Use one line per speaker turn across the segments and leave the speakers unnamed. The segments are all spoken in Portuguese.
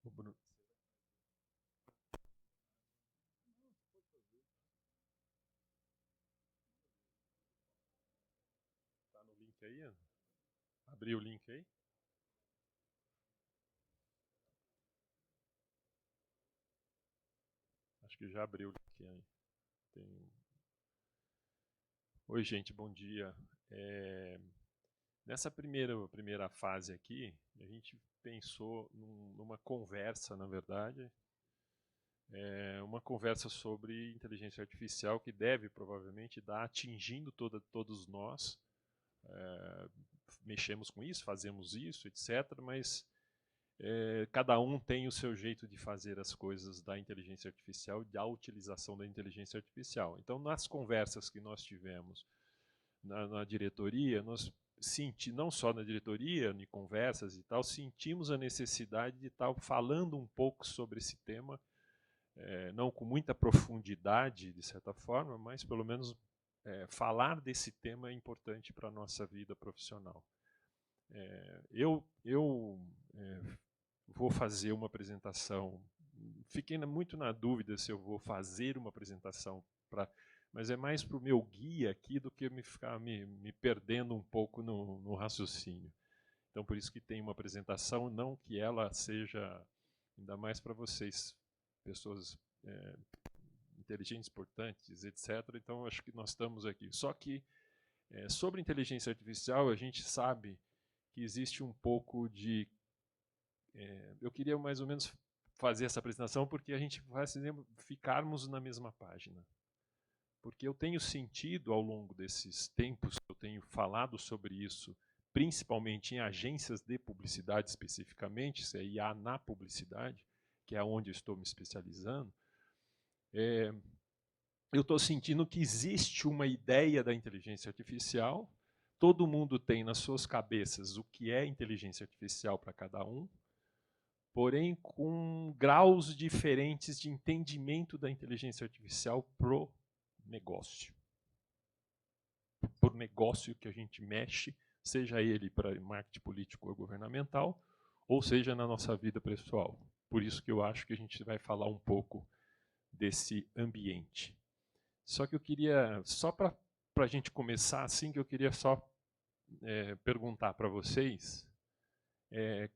O Bruno. Tá no link aí, Ana? Abriu o link aí? Acho que já abriu o link aí. Oi, gente, bom dia. Nessa primeira fase aqui, a gente pensou numa conversa, na verdade, uma conversa sobre inteligência artificial que deve provavelmente estar atingindo todos nós. Mexemos com isso, fazemos isso, etc., mas cada um tem o seu jeito de fazer as coisas da inteligência artificial e da utilização da inteligência artificial. Então, nas conversas que nós tivemos na diretoria, nós não só na diretoria, em conversas e tal, sentimos a necessidade de estar falando um pouco sobre esse tema, não com muita profundidade, de certa forma, mas pelo menos falar desse tema é importante para a nossa vida profissional. Eu vou fazer uma apresentação, fiquei muito na dúvida se eu vou fazer uma apresentação, mas é mais para o meu guia aqui do que ficar me perdendo um pouco no raciocínio. Então, por isso que tem uma apresentação, não que ela seja, ainda mais para vocês, pessoas inteligentes, importantes, etc. Então, acho que nós estamos aqui. Só que, sobre inteligência artificial, a gente sabe que existe um pouco de... eu queria mais ou menos fazer essa apresentação porque a gente vai ficarmos na mesma página. Porque eu tenho sentido, ao longo desses tempos, eu tenho falado sobre isso, principalmente em agências de publicidade especificamente, isso é IA na publicidade, que é onde eu estou me especializando, eu estou sentindo que existe uma ideia da inteligência artificial, todo mundo tem nas suas cabeças o que é inteligência artificial para cada um, porém com graus diferentes de entendimento da inteligência artificial pro negócio. Por negócio que a gente mexe, seja ele para marketing político ou governamental, ou seja na nossa vida pessoal. Por isso que eu acho que a gente vai falar um pouco desse ambiente. Só que eu queria, só para a gente começar assim, que eu queria só perguntar para vocês,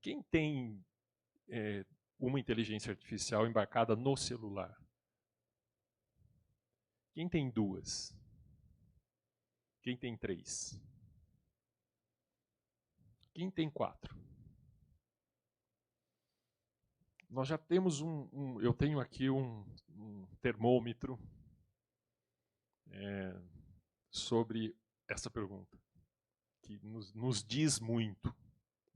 quem tem uma inteligência artificial embarcada no celular? Quem tem duas? Quem tem três? Quem tem quatro? Nós já temos eu tenho aqui um termômetro sobre essa pergunta, que nos diz muito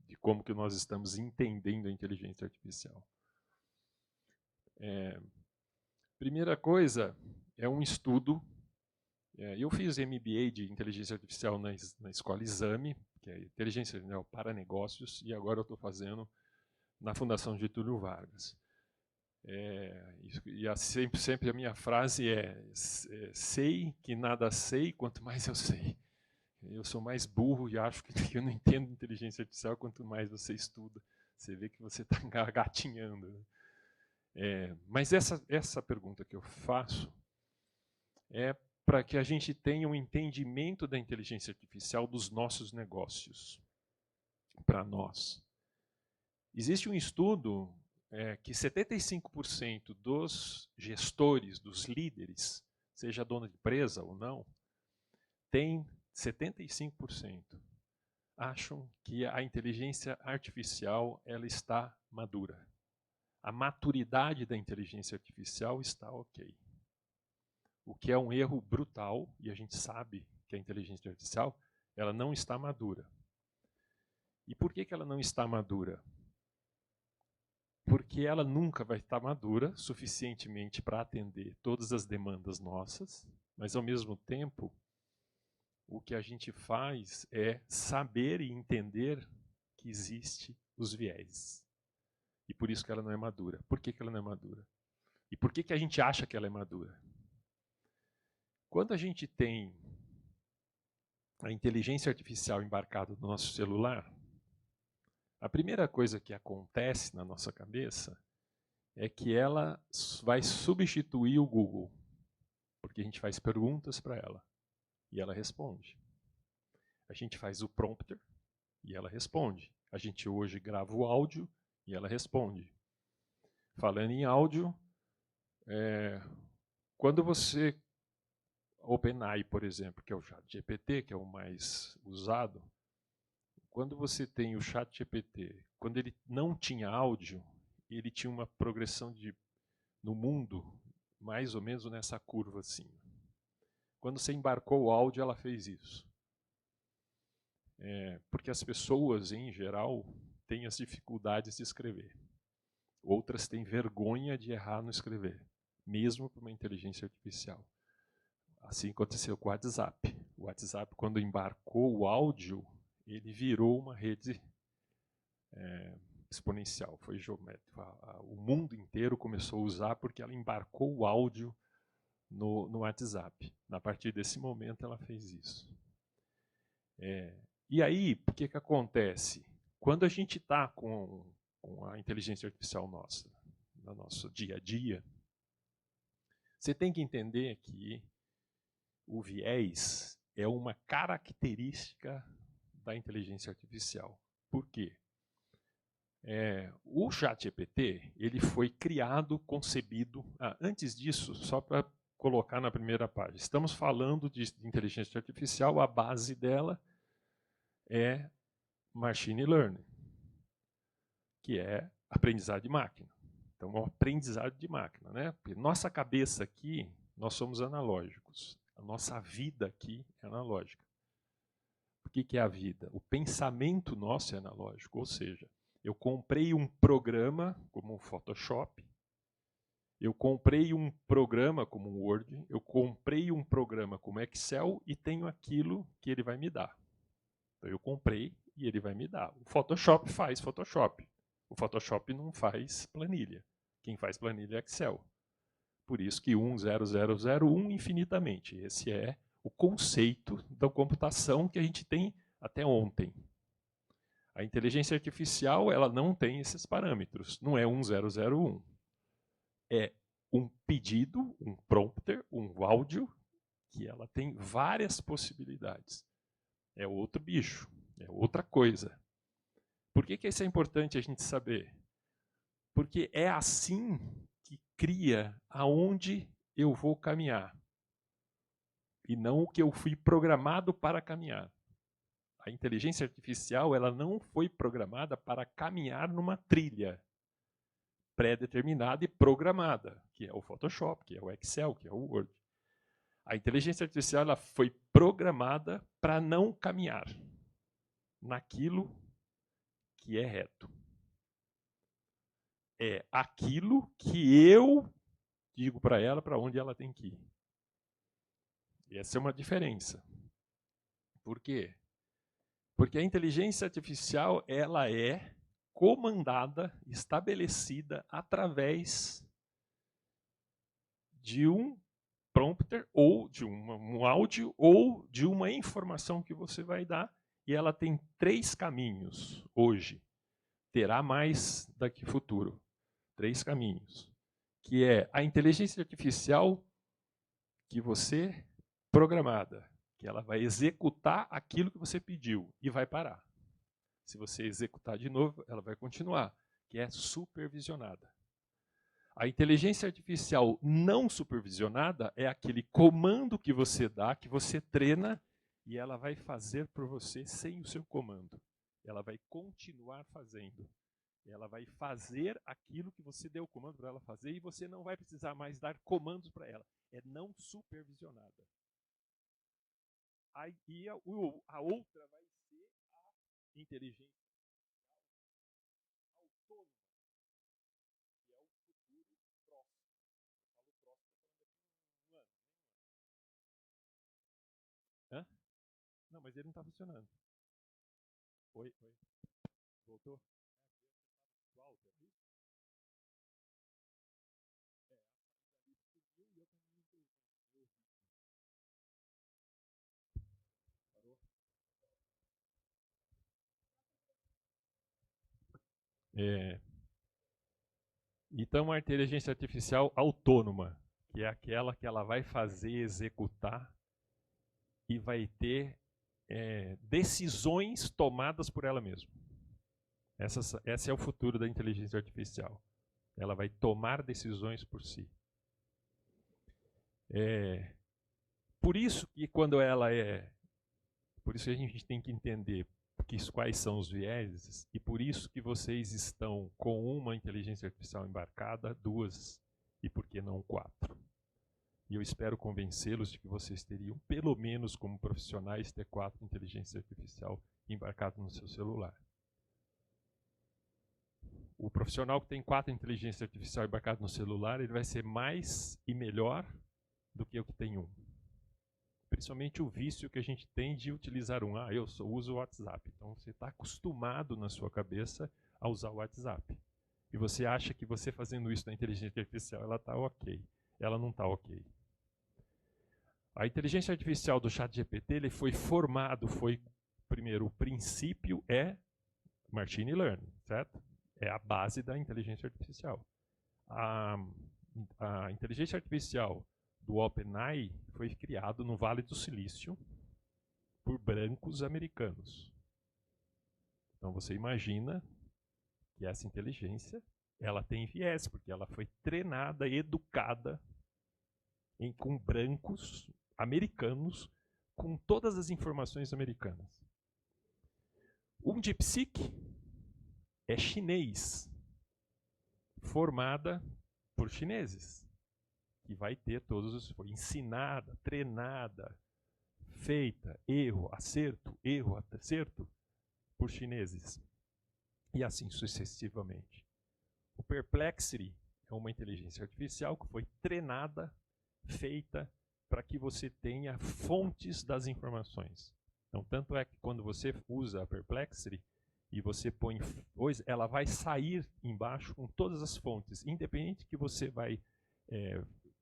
de como que nós estamos entendendo a inteligência artificial. Primeira coisa, é um estudo. Eu fiz MBA de inteligência artificial na escola Exame, que é inteligência artificial para negócios, e agora eu estou fazendo na Fundação Getúlio Vargas. Sempre a minha frase sei que nada sei, quanto mais eu sei. Eu sou mais burro e acho que eu não entendo inteligência artificial, quanto mais você estuda. Você vê que você está gatinhando. Mas essa pergunta que eu faço é para que a gente tenha um entendimento da inteligência artificial dos nossos negócios, para nós. Existe um estudo que 75% dos gestores, dos líderes, seja dona de empresa ou não, 75% acham que a inteligência artificial ela está madura. A maturidade da inteligência artificial está ok. O que é um erro brutal, e a gente sabe que a inteligência artificial ela não está madura. E por que ela não está madura? Porque ela nunca vai estar madura suficientemente para atender todas as demandas nossas, mas ao mesmo tempo o que a gente faz é saber e entender que existe os viés. E por isso que ela não é madura. Por que ela não é madura? E por que a gente acha que ela é madura? Quando a gente tem a inteligência artificial embarcada no nosso celular, a primeira coisa que acontece na nossa cabeça é que ela vai substituir o Google, porque a gente faz perguntas para ela e ela responde. A gente faz o prompter e ela responde. A gente hoje grava o áudio e ela responde. Falando em áudio, quando você OpenAI, por exemplo, que é o ChatGPT, que é o mais usado, quando você tem o ChatGPT, quando ele não tinha áudio, ele tinha uma progressão no mundo mais ou menos nessa curva assim. Quando você embarcou o áudio, ela fez isso. Porque as pessoas, em geral, têm as dificuldades de escrever. Outras têm vergonha de errar no escrever, mesmo para uma inteligência artificial. Assim aconteceu com o WhatsApp. O WhatsApp, quando embarcou o áudio, ele virou uma rede exponencial, foi geométrico. O mundo inteiro começou a usar porque ela embarcou o áudio no WhatsApp. A partir desse momento, ela fez isso. E aí, o que acontece? Quando a gente está com a inteligência artificial nossa, no nosso dia a dia, você tem que entender que o viés é uma característica da inteligência artificial. Por quê? O ChatGPT, ele foi criado, concebido... antes disso, só para colocar na primeira página, estamos falando de inteligência artificial, a base dela é machine learning, que é aprendizado de máquina. Então, é um aprendizado de máquina, né? Porque nossa cabeça aqui, nós somos analógicos. A nossa vida aqui é analógica. O que é a vida? O pensamento nosso é analógico, ou seja, eu comprei um programa como o Photoshop, eu comprei um programa como o Word, eu comprei um programa como Excel e tenho aquilo que ele vai me dar. Então eu comprei e ele vai me dar. O Photoshop faz Photoshop. O Photoshop não faz planilha. Quem faz planilha é Excel. Por isso que 10001 infinitamente. Esse é o conceito da computação que a gente tem até ontem. A inteligência artificial, ela não tem esses parâmetros. Não é 1001. É um pedido, um prompter, um áudio, que ela tem várias possibilidades. É outro bicho, é outra coisa. Por que isso é importante a gente saber? Porque é assim que cria aonde eu vou caminhar. E não o que eu fui programado para caminhar. A inteligência artificial, ela não foi programada para caminhar numa trilha pré-determinada e programada, que é o Photoshop, que é o Excel, que é o Word. A inteligência artificial, ela foi programada para não caminhar naquilo que é reto. É aquilo que eu digo para ela para onde ela tem que ir. E essa é uma diferença. Por quê? Porque a inteligência artificial, ela é comandada, estabelecida através de um prompter ou de um áudio ou de uma informação que você vai dar, e ela tem 3 caminhos hoje. Terá mais daqui futuro. 3 caminhos. Que é a inteligência artificial que você programada, que ela vai executar aquilo que você pediu e vai parar. Se você executar de novo, ela vai continuar, que é supervisionada. A inteligência artificial não supervisionada é aquele comando que você dá, que você treina, e ela vai fazer por você sem o seu comando. Ela vai continuar fazendo. Ela vai fazer aquilo que você deu o comando para ela fazer e você não vai precisar mais dar comandos para ela. É não supervisionada. Aí a outra vai ser a inteligência autônoma, que é o futuro próximo. Eu falo próximo para daqui a um ano. Hã? Não, mas ele não está funcionando. Oi, oi. Voltou? Walter, isso? É, a ali sumiu e eu também não ouvi. Parou? É, então, uma inteligência artificial autônoma, que é aquela que ela vai fazer, executar e vai ter decisões tomadas por ela mesma. Esse é o futuro da inteligência artificial. Ela vai tomar decisões por si. Por isso que quando ela por isso que a gente tem que entender quais são os vieses, e por isso que vocês estão com uma inteligência artificial embarcada, 2, e por que não 4? E eu espero convencê-los de que vocês teriam, pelo menos como profissionais, ter 4 inteligências artificial embarcadas no seu celular. O profissional que tem 4 inteligências artificial embarcadas no celular, ele vai ser mais e melhor do que o que tem 1. Principalmente o vício que a gente tem de utilizar eu uso o WhatsApp. Então você está acostumado na sua cabeça a usar o WhatsApp. E você acha que você fazendo isso na inteligência artificial, ela está ok. Ela não está ok. A inteligência artificial do ChatGPT, ele foi formado, primeiro, o princípio é machine learning, certo? É a base da inteligência artificial. A inteligência artificial do OpenAI foi criado no Vale do Silício por brancos americanos. Então você imagina que essa inteligência ela tem viés, porque ela foi treinada, educada com brancos americanos com todas as informações americanas. Um DeepSeek é chinês, formada por chineses, que vai ter foi ensinada, treinada, feita, erro, acerto, por chineses. E assim sucessivamente. O Perplexity é uma inteligência artificial que foi treinada, feita para que você tenha fontes das informações. Então, tanto é que quando você usa a Perplexity e você põe, ela vai sair embaixo com todas as fontes, independente que você vai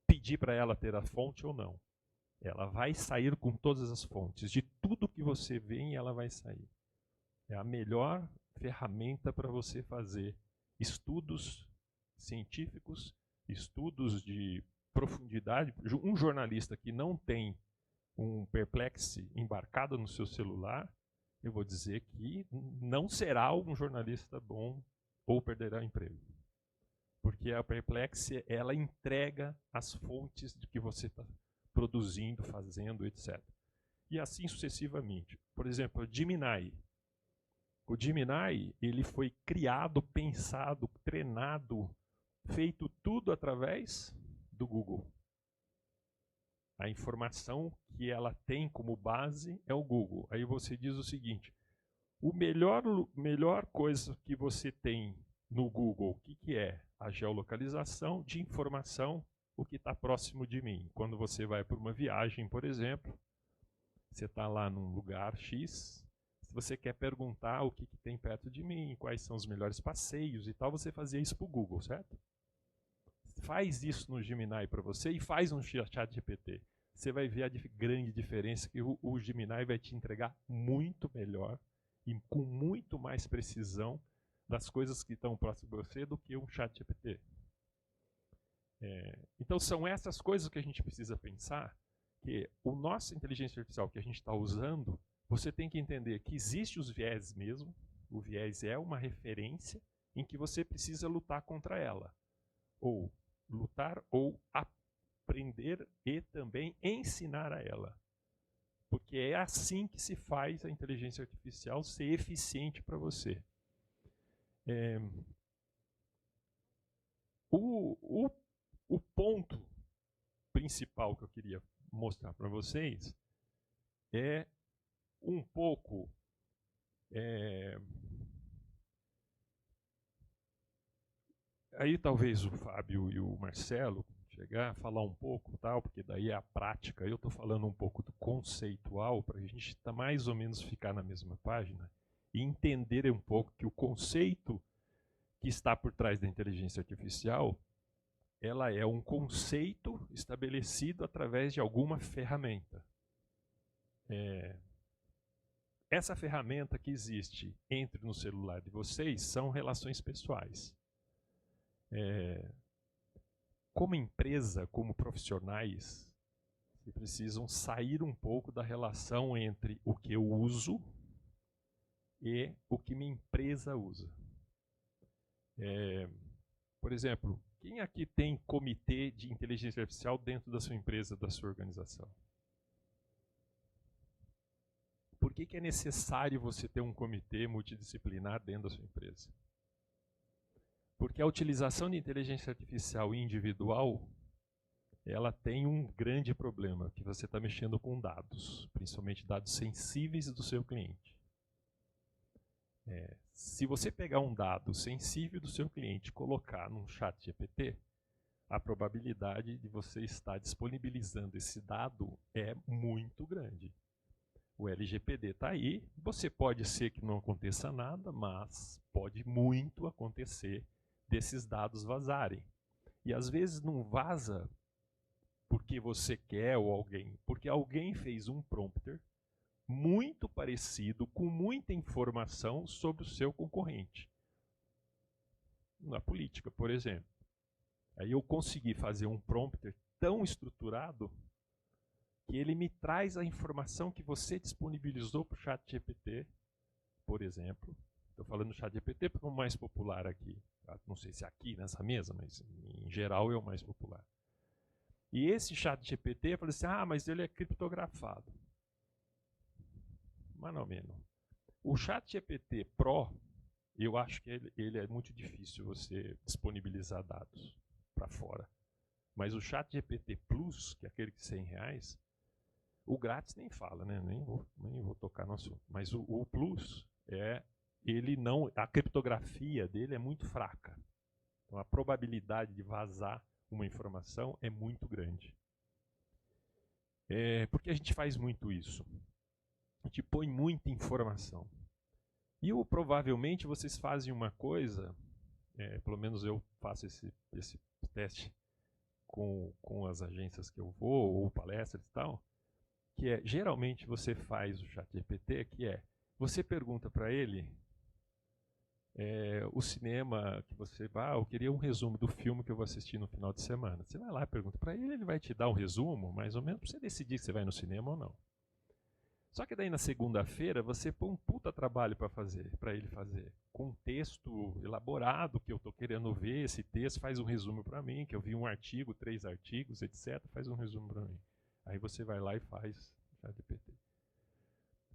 pedir para ela ter a fonte ou não. Ela vai sair com todas as fontes. De tudo que você vê, ela vai sair. É a melhor ferramenta para você fazer estudos científicos, estudos de profundidade. Um jornalista que não tem um Perplexity embarcado no seu celular, eu vou dizer que não será um jornalista bom ou perderá o emprego. Porque a Perplexity, ela entrega as fontes de que você está produzindo, fazendo, etc. E assim sucessivamente. Por exemplo, o Gemini. O Gemini, ele foi criado, pensado, treinado, feito tudo através do Google. A informação que ela tem como base é o Google. Aí você diz o seguinte, o melhor coisa que você tem no Google, o que é? A geolocalização de informação, o que está próximo de mim. Quando você vai para uma viagem, por exemplo, você está lá num lugar X, se você quer perguntar o que tem perto de mim, quais são os melhores passeios e tal, você fazia isso para o Google, certo? Faz isso no Gemini para você e faz um ChatGPT. Você vai ver a grande diferença que o Gemini vai te entregar muito melhor e com muito mais precisão das coisas que estão próximas de você do que um ChatGPT. Então são essas coisas que a gente precisa pensar, que o nosso inteligência artificial que a gente está usando, você tem que entender que existe os viés mesmo, o viés é uma referência em que você precisa lutar contra ela. Ou lutar ou aprender e também ensinar a ela. Porque é assim que se faz a inteligência artificial ser eficiente para você. O ponto principal que eu queria mostrar para vocês é um pouco aí talvez o Fábio e o Marcelo chegar, falar um pouco, tal, porque daí é a prática. Eu estou falando um pouco do conceitual, para a gente mais ou menos ficar na mesma página e entender um pouco que o conceito que está por trás da inteligência artificial, ela é um conceito estabelecido através de alguma ferramenta. Essa ferramenta que existe no celular de vocês são relações pessoais. Como empresa, como profissionais, vocês precisam sair um pouco da relação entre o que eu uso e o que minha empresa usa. Por exemplo, quem aqui tem comitê de inteligência artificial dentro da sua empresa, da sua organização? Por que é necessário você ter um comitê multidisciplinar dentro da sua empresa? Porque a utilização de inteligência artificial individual, ela tem um grande problema, que você está mexendo com dados, principalmente dados sensíveis do seu cliente. Se você pegar um dado sensível do seu cliente e colocar num chat GPT, a probabilidade de você estar disponibilizando esse dado é muito grande. O LGPD está aí, você pode ser que não aconteça nada, mas pode muito acontecer desses dados vazarem. E às vezes não vaza porque você quer ou alguém, porque alguém fez um prompter muito parecido, com muita informação sobre o seu concorrente. Na política, por exemplo. Aí eu consegui fazer um prompter tão estruturado que ele me traz a informação que você disponibilizou para o ChatGPT, por exemplo. Estou falando do ChatGPT porque é o mais popular aqui. Não sei se é aqui nessa mesa, mas em geral é o mais popular. E esse ChatGPT, eu falei assim, mas ele é criptografado. Mais ou menos. O ChatGPT Pro, eu acho que ele é muito difícil você disponibilizar dados para fora. Mas o ChatGPT Plus, que é aquele de R$100, o grátis nem fala, né? Nem vou tocar no assunto. Mas o Plus, a criptografia dele é muito fraca. Então a probabilidade de vazar uma informação é muito grande. Porque a gente faz muito isso. A gente põe muita informação. E provavelmente vocês fazem uma coisa, pelo menos eu faço esse teste com as agências que eu vou, ou palestras e tal, que geralmente você faz o ChatGPT, você pergunta para ele o cinema que você vai, eu queria um resumo do filme que eu vou assistir no final de semana. Você vai lá e pergunta para ele, ele vai te dar um resumo, mais ou menos, para você decidir se você vai no cinema ou não. Só que daí na segunda-feira você põe um puta trabalho para ele fazer, com um texto elaborado que eu estou querendo ver, esse texto faz um resumo para mim, que eu vi um artigo, 3 artigos, etc, faz um resumo para mim. Aí você vai lá e faz ChatGPT.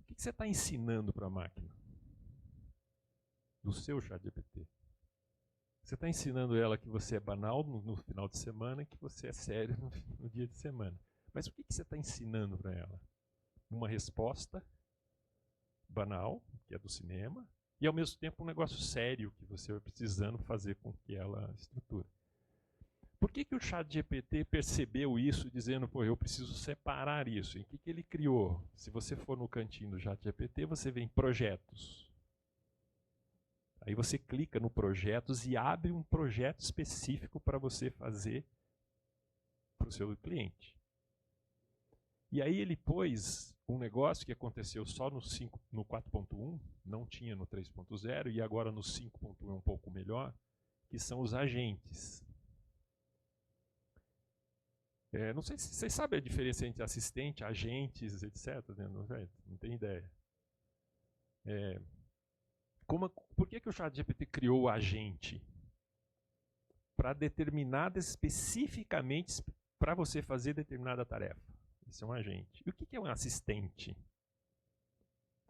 O que você está ensinando para a máquina? Do seu ChatGPT. Você está ensinando ela que você é banal no final de semana e que você é sério no dia de semana. Mas o que você está ensinando para ela? Uma resposta banal, que é do cinema, e ao mesmo tempo um negócio sério que você vai precisando fazer com que ela estruture. Por que o ChatGPT percebeu isso, dizendo, eu preciso separar isso? E o que ele criou? Se você for no cantinho do ChatGPT, você vê em projetos. Aí você clica no projetos e abre um projeto específico para você fazer para o seu cliente. E aí ele pôs um negócio que aconteceu só no 4.1, não tinha no 3.0, e agora no 5.1 é um pouco melhor, que são os agentes. Não sei se vocês sabem a diferença entre assistente, agentes, etc. Né? Não tem ideia. Por que o ChatGPT criou o agente? Para especificamente para você fazer determinada tarefa. Esse é um agente. E o que é um assistente?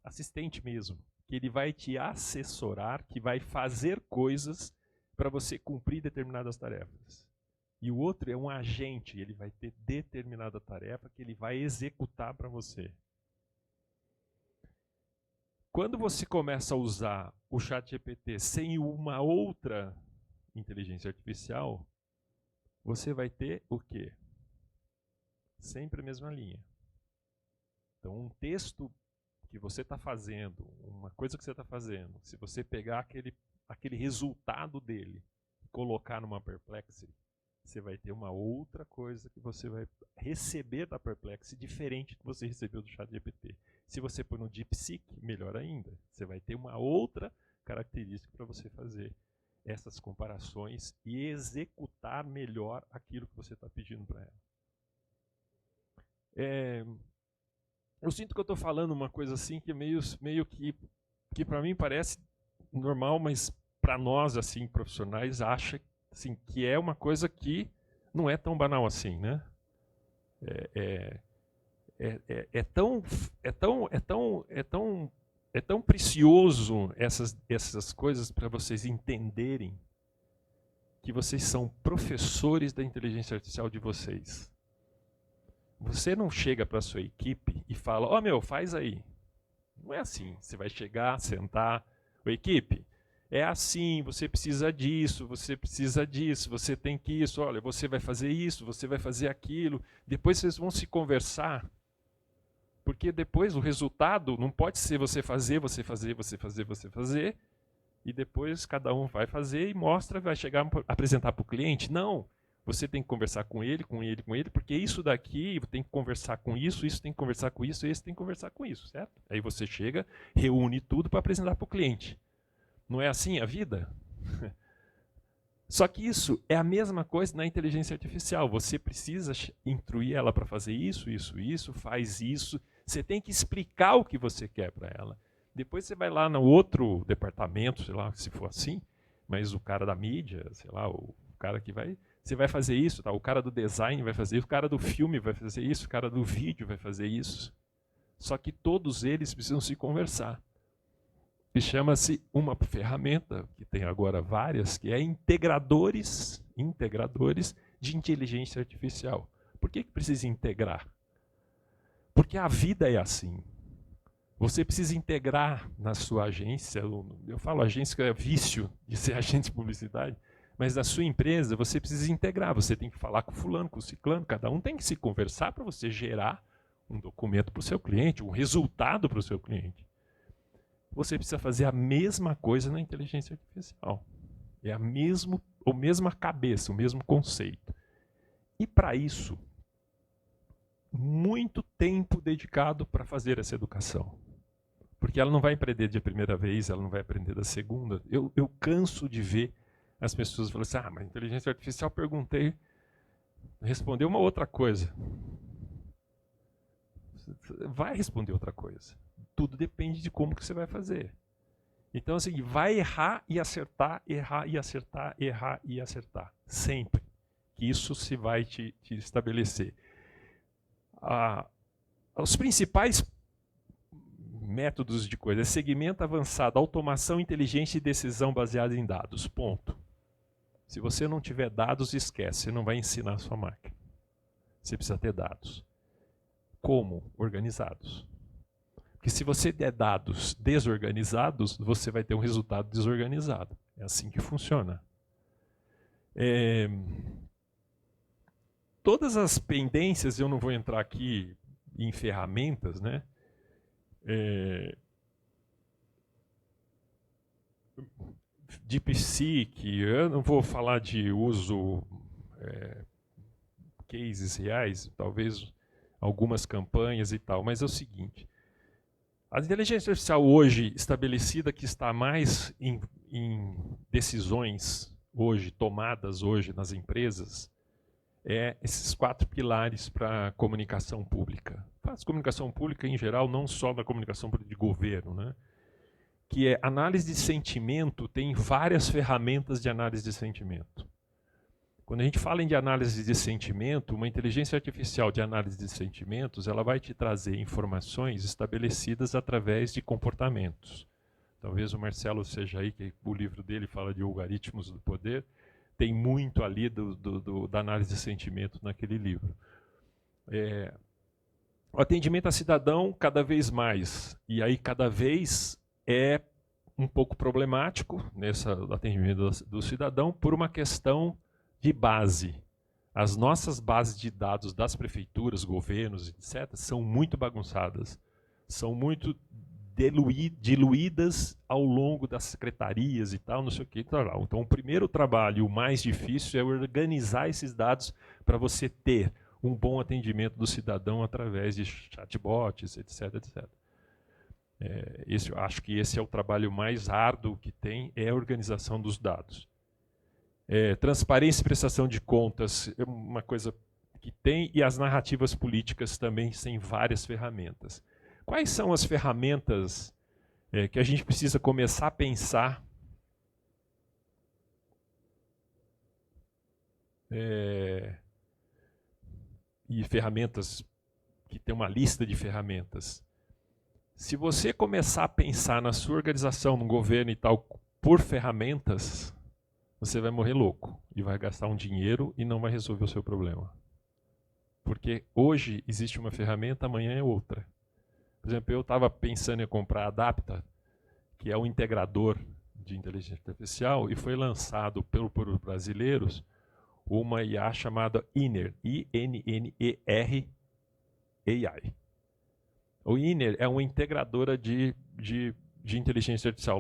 Assistente mesmo. Que ele vai te assessorar, que vai fazer coisas para você cumprir determinadas tarefas. E o outro é um agente, ele vai ter determinada tarefa que ele vai executar para você. Quando você começa a usar o ChatGPT sem uma outra inteligência artificial, você vai ter o quê? Sempre a mesma linha. Então, um texto que você está fazendo, uma coisa que você está fazendo, se você pegar aquele resultado dele e colocar numa Perplexity, você vai ter uma outra coisa que você vai receber da Perplexity diferente do que você recebeu do ChatGPT. Se você pôr no DeepSeek, melhor ainda. Você vai ter uma outra característica para você fazer essas comparações e executar melhor aquilo que você está pedindo para ela. Eu sinto que eu estou falando uma coisa assim que é meio que para mim parece normal, mas para nós assim profissionais acha assim, que é uma coisa que não é tão banal assim, né? É tão precioso essas coisas para vocês entenderem que vocês são professores da inteligência artificial de vocês. Você não chega para a sua equipe e fala, ó, meu, faz aí. Não é assim. Você vai chegar, sentar, ô, equipe, é assim, você precisa disso, você tem que isso, olha, você vai fazer isso, você vai fazer aquilo. Depois vocês vão se conversar. Porque depois o resultado não pode ser você fazer, e depois cada um vai fazer e mostra, vai chegar a apresentar para o cliente. Não. Você tem que conversar com ele, porque isso daqui tem que conversar com isso tem que conversar com isso, esse tem que conversar com isso, certo? Aí você chega, reúne tudo para apresentar para o cliente. Não é assim a vida? Só que isso é a mesma coisa na inteligência artificial. Você precisa instruir ela para fazer isso, faz isso. Você tem que explicar o que você quer para ela. Depois você vai lá no outro departamento, sei lá, se for assim, mas o cara da mídia, sei lá, o cara que vai... Você vai fazer isso, tá? O cara do design vai fazer isso, o cara do filme vai fazer isso, o cara do vídeo vai fazer isso. Só que todos eles precisam se conversar. Que chama-se uma ferramenta, que tem agora várias, que é integradores de inteligência artificial. Por que precisa integrar? Porque a vida é assim. Você precisa integrar na sua agência, eu falo agência que é vício de ser agente de publicidade, mas na sua empresa você precisa integrar, você tem que falar com o fulano, com o ciclano, cada um tem que se conversar para você gerar um documento para o seu cliente, um resultado para o seu cliente. Você precisa fazer a mesma coisa na inteligência artificial. É a mesma cabeça, o mesmo conceito. E para isso, muito tempo dedicado para fazer essa educação. Porque ela não vai aprender de primeira vez, ela não vai aprender da segunda. Eu canso de ver as pessoas falando assim, mas inteligência artificial, perguntei, respondeu uma outra coisa. Vai responder outra coisa. Tudo depende de como que você vai fazer. Então, assim, vai errar e acertar, errar e acertar, errar e acertar. Sempre. Isso se vai te estabelecer. Os principais métodos de coisa é segmento avançado, automação inteligente e decisão baseada em dados. Ponto. Se você não tiver dados, esquece, você não vai ensinar a sua máquina. Você precisa ter dados. Como? Organizados. Porque se você der dados desorganizados, você vai ter um resultado desorganizado. É assim que funciona. Todas as pendências, eu não vou entrar aqui em ferramentas, né? DeepSeek, eu não vou falar de uso cases reais, talvez algumas campanhas e tal, mas é o seguinte, a inteligência artificial hoje estabelecida, que está mais em decisões hoje, tomadas hoje nas empresas, esses 4 pilares para a comunicação pública. Faz comunicação pública em geral, não só da comunicação de governo, né? Que é análise de sentimento, tem várias ferramentas de análise de sentimento. Quando a gente fala em análise de sentimento, uma inteligência artificial de análise de sentimentos, ela vai te trazer informações estabelecidas através de comportamentos. Talvez o Marcelo seja aí, que o livro dele fala de algoritmos do poder, tem muito ali da análise de sentimento naquele livro. O atendimento a cidadão, cada vez mais, e aí cada vez é um pouco problemático nesse atendimento do cidadão por uma questão de base. As nossas bases de dados das prefeituras, governos, etc., são muito bagunçadas, são muito diluídas ao longo das secretarias e tal, não sei o que. Então, o primeiro trabalho, o mais difícil, é organizar esses dados para você ter um bom atendimento do cidadão através de chatbots, etc, etc. Acho que esse é o trabalho mais árduo que tem, é a organização dos dados. Transparência e prestação de contas é uma coisa que tem, e as narrativas políticas também têm várias ferramentas. Quais são as ferramentas que a gente precisa começar a pensar e ferramentas que tem uma lista de ferramentas? Se você começar a pensar na sua organização, no governo e tal, por ferramentas, você vai morrer louco e vai gastar um dinheiro e não vai resolver o seu problema. Porque hoje existe uma ferramenta, amanhã é outra. Por exemplo, eu estava pensando em comprar a Adapta, que é um integrador de inteligência artificial, e foi lançado por brasileiros uma IA chamada Inner, I-N-N-E-R AI. O Inner é uma integradora de inteligência artificial.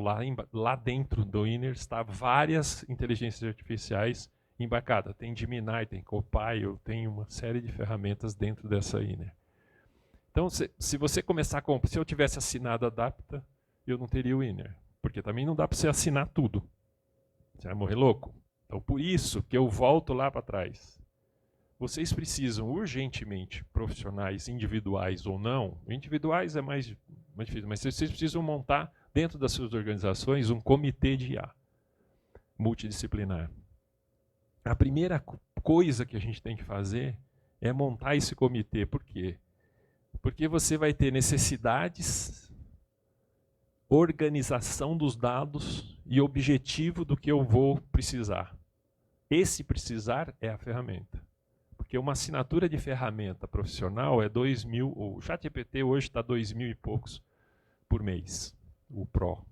Lá dentro do Inner está várias inteligências artificiais embarcadas. Tem Gemini, tem Copilot, tem uma série de ferramentas dentro dessa Inner. Então, se você começar a comprar, se eu tivesse assinado a Adapta, eu não teria o Inner. Porque também não dá para você assinar tudo. Você vai morrer louco. Então, por isso que eu volto lá para trás. Vocês precisam urgentemente, profissionais individuais ou não, individuais é mais difícil, mas vocês precisam montar dentro das suas organizações um comitê de IA multidisciplinar. A primeira coisa que a gente tem que fazer é montar esse comitê. Por quê? Porque você vai ter necessidades, organização dos dados e objetivo do que eu vou precisar. Esse precisar é a ferramenta. Porque uma assinatura de ferramenta profissional é 2.000, o ChatGPT hoje está 2.000 e poucos por mês, o Pro.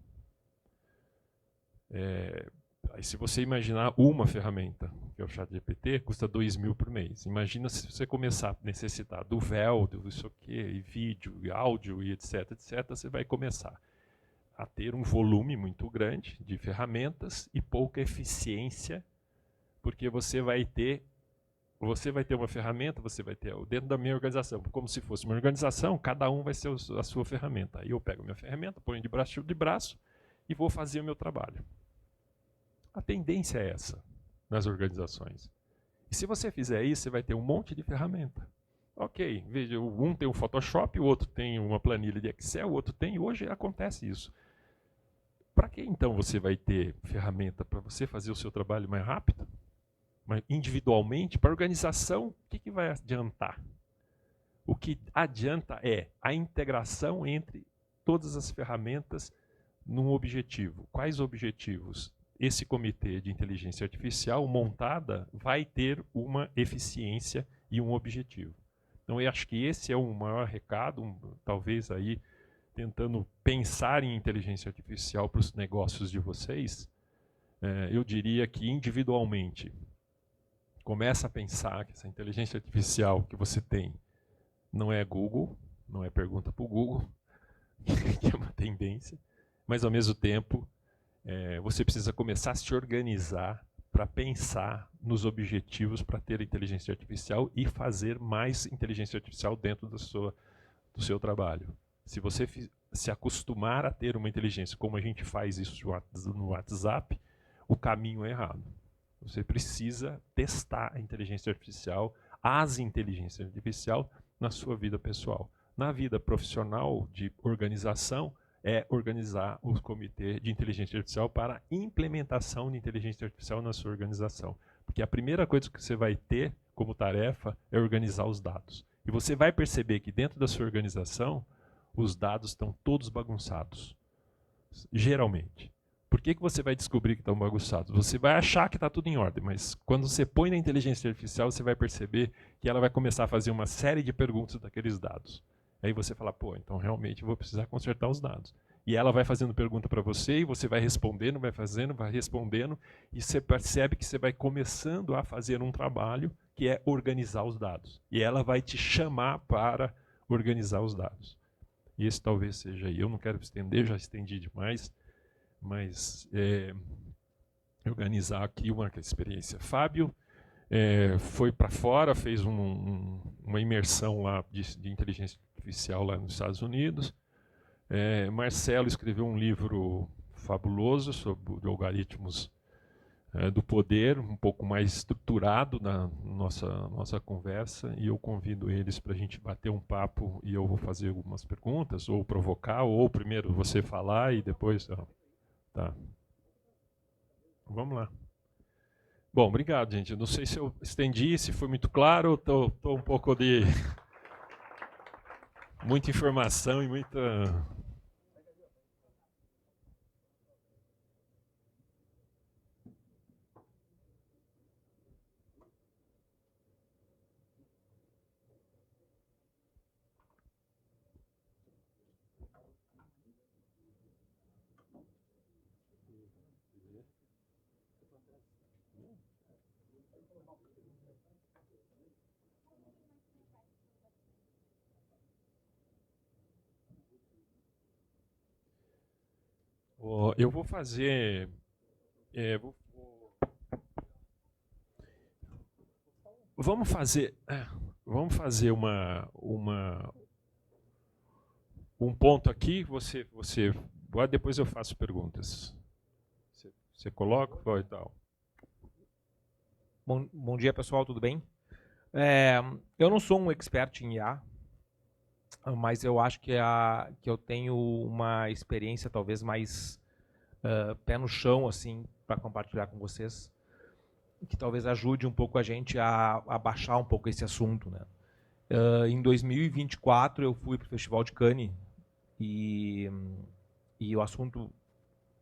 Aí se você imaginar uma ferramenta, que é o ChatGPT, custa 2.000 por mês. Imagina se você começar a necessitar do véu, do isso aqui, e vídeo, e áudio, e etc, etc, você vai começar a ter um volume muito grande de ferramentas e pouca eficiência, porque você vai ter uma ferramenta, você vai ter dentro da minha organização, como se fosse uma organização, cada um vai ser a sua ferramenta. Aí eu pego a minha ferramenta, ponho de braço e vou fazer o meu trabalho. A tendência é essa nas organizações. E se você fizer isso, você vai ter um monte de ferramenta. Ok, veja, um tem o Photoshop, o outro tem uma planilha de Excel, o outro tem, hoje acontece isso. Para que então você vai ter ferramenta para você fazer o seu trabalho mais rápido? Mas individualmente, para a organização, o que vai adiantar? O que adianta é a integração entre todas as ferramentas num objetivo. Quais objetivos? Esse comitê de inteligência artificial montada vai ter uma eficiência e um objetivo. Então, eu acho que esse é o maior recado, talvez aí, tentando pensar em inteligência artificial para os negócios de vocês, eu diria que individualmente, começa a pensar que essa inteligência artificial que você tem não é Google, não é pergunta para o Google, que é uma tendência, mas ao mesmo tempo você precisa começar a se organizar para pensar nos objetivos para ter inteligência artificial e fazer mais inteligência artificial dentro do seu trabalho. Se você se acostumar a ter uma inteligência como a gente faz isso no WhatsApp, o caminho é errado. Você precisa testar a inteligência artificial, as inteligências artificiais na sua vida pessoal. Na vida profissional de organização, é organizar o comitê de inteligência artificial para implementação de inteligência artificial na sua organização. Porque a primeira coisa que você vai ter como tarefa é organizar os dados. E você vai perceber que dentro da sua organização, os dados estão todos bagunçados. Geralmente. Por que você vai descobrir que estão bagunçados? Você vai achar que está tudo em ordem, mas quando você põe na inteligência artificial, você vai perceber que ela vai começar a fazer uma série de perguntas daqueles dados. Aí você fala, pô, então realmente eu vou precisar consertar os dados. E ela vai fazendo pergunta para você, e você vai respondendo, vai respondendo, e você percebe que você vai começando a fazer um trabalho que é organizar os dados. E ela vai te chamar para organizar os dados. E esse talvez seja aí. Eu não quero estender, já estendi demais, mas organizar aqui uma experiência. Fábio foi para fora, fez uma imersão lá de inteligência artificial lá nos Estados Unidos. Marcelo escreveu um livro fabuloso sobre algoritmos do poder, um pouco mais estruturado na nossa conversa, e eu convido eles para a gente bater um papo, e eu vou fazer algumas perguntas, ou provocar, ou primeiro você falar e depois... Tá. Vamos lá. Bom, obrigado, gente. Eu não sei se eu estendi, se foi muito claro, estou um pouco de... muita informação e muita... Eu vou fazer... Vamos fazer um ponto aqui, depois eu faço perguntas. Você coloca e tal.
Bom dia, pessoal, tudo bem? Eu não sou um expert em IA, mas eu acho que eu tenho uma experiência talvez mais pé no chão, assim, para compartilhar com vocês, que talvez ajude um pouco a gente a baixar um pouco esse assunto, né? Em 2024 eu fui para o Festival de Cannes e o assunto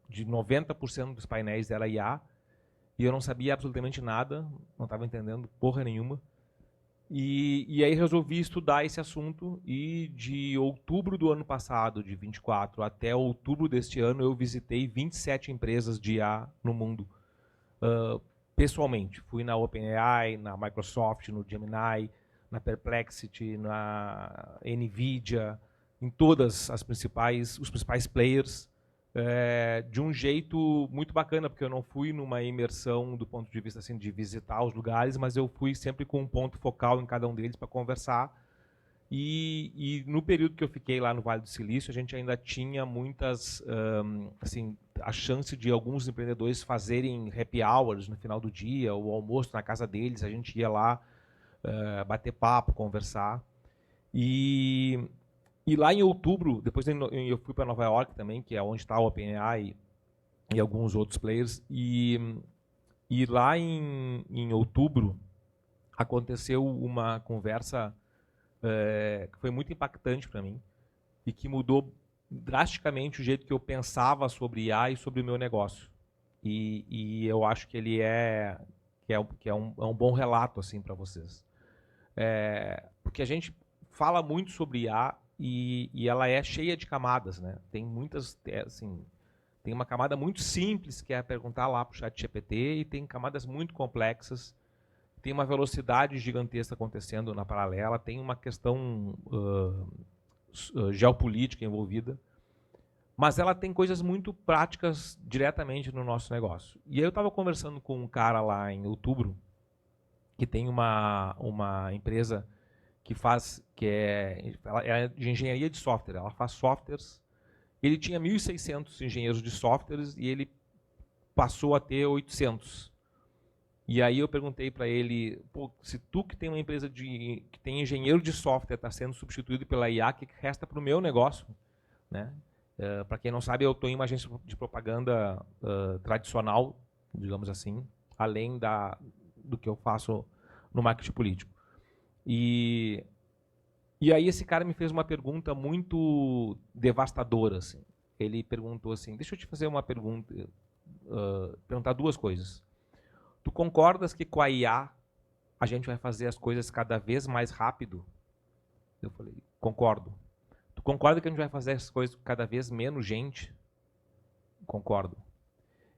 de 90% dos painéis era IA, e eu não sabia absolutamente nada, não estava entendendo porra nenhuma. E aí resolvi estudar esse assunto, e de outubro do ano passado, de 24, até outubro deste ano, eu visitei 27 empresas de IA no mundo, pessoalmente. Fui na OpenAI, na Microsoft, no Gemini, na Perplexity, na NVIDIA, em todas os principais players, de um jeito muito bacana, porque eu não fui numa imersão do ponto de vista assim, de visitar os lugares, mas eu fui sempre com um ponto focal em cada um deles para conversar. E no período que eu fiquei lá no Vale do Silício, a gente ainda tinha muitas, assim, a chance de alguns empreendedores fazerem happy hours no final do dia, o almoço na casa deles, a gente ia lá bater papo, conversar. E lá em outubro, depois eu fui para Nova York também, que é onde está o OpenAI e alguns outros players, e lá em outubro aconteceu uma conversa que foi muito impactante para mim e que mudou drasticamente o jeito que eu pensava sobre IA e sobre o meu negócio. E eu acho que ele é um bom relato assim para vocês. Porque a gente fala muito sobre IA e ela é cheia de camadas, né? Tem muitas, assim, tem uma camada muito simples que é perguntar lá para o ChatGPT, e tem camadas muito complexas, tem uma velocidade gigantesca acontecendo na paralela, tem uma questão geopolítica envolvida, mas ela tem coisas muito práticas diretamente no nosso negócio. E aí eu estava conversando com um cara lá em outubro que tem uma empresa ela é de engenharia de software, ela faz softwares. Ele tinha 1.600 engenheiros de softwares e ele passou a ter 800. E aí eu perguntei para ele, pô, se tu que tem uma empresa que tem engenheiro de software está sendo substituído pela IA, o que resta para o meu negócio? Né? Para quem não sabe, eu estou em uma agência de propaganda tradicional, digamos assim, além do que eu faço no marketing político. E aí esse cara me fez uma pergunta muito devastadora, assim. Ele perguntou assim, deixa eu te fazer uma pergunta, perguntar duas coisas. Tu concordas que com a IA a gente vai fazer as coisas cada vez mais rápido? Eu falei, concordo. Tu concorda que a gente vai fazer as coisas com cada vez menos gente? Concordo.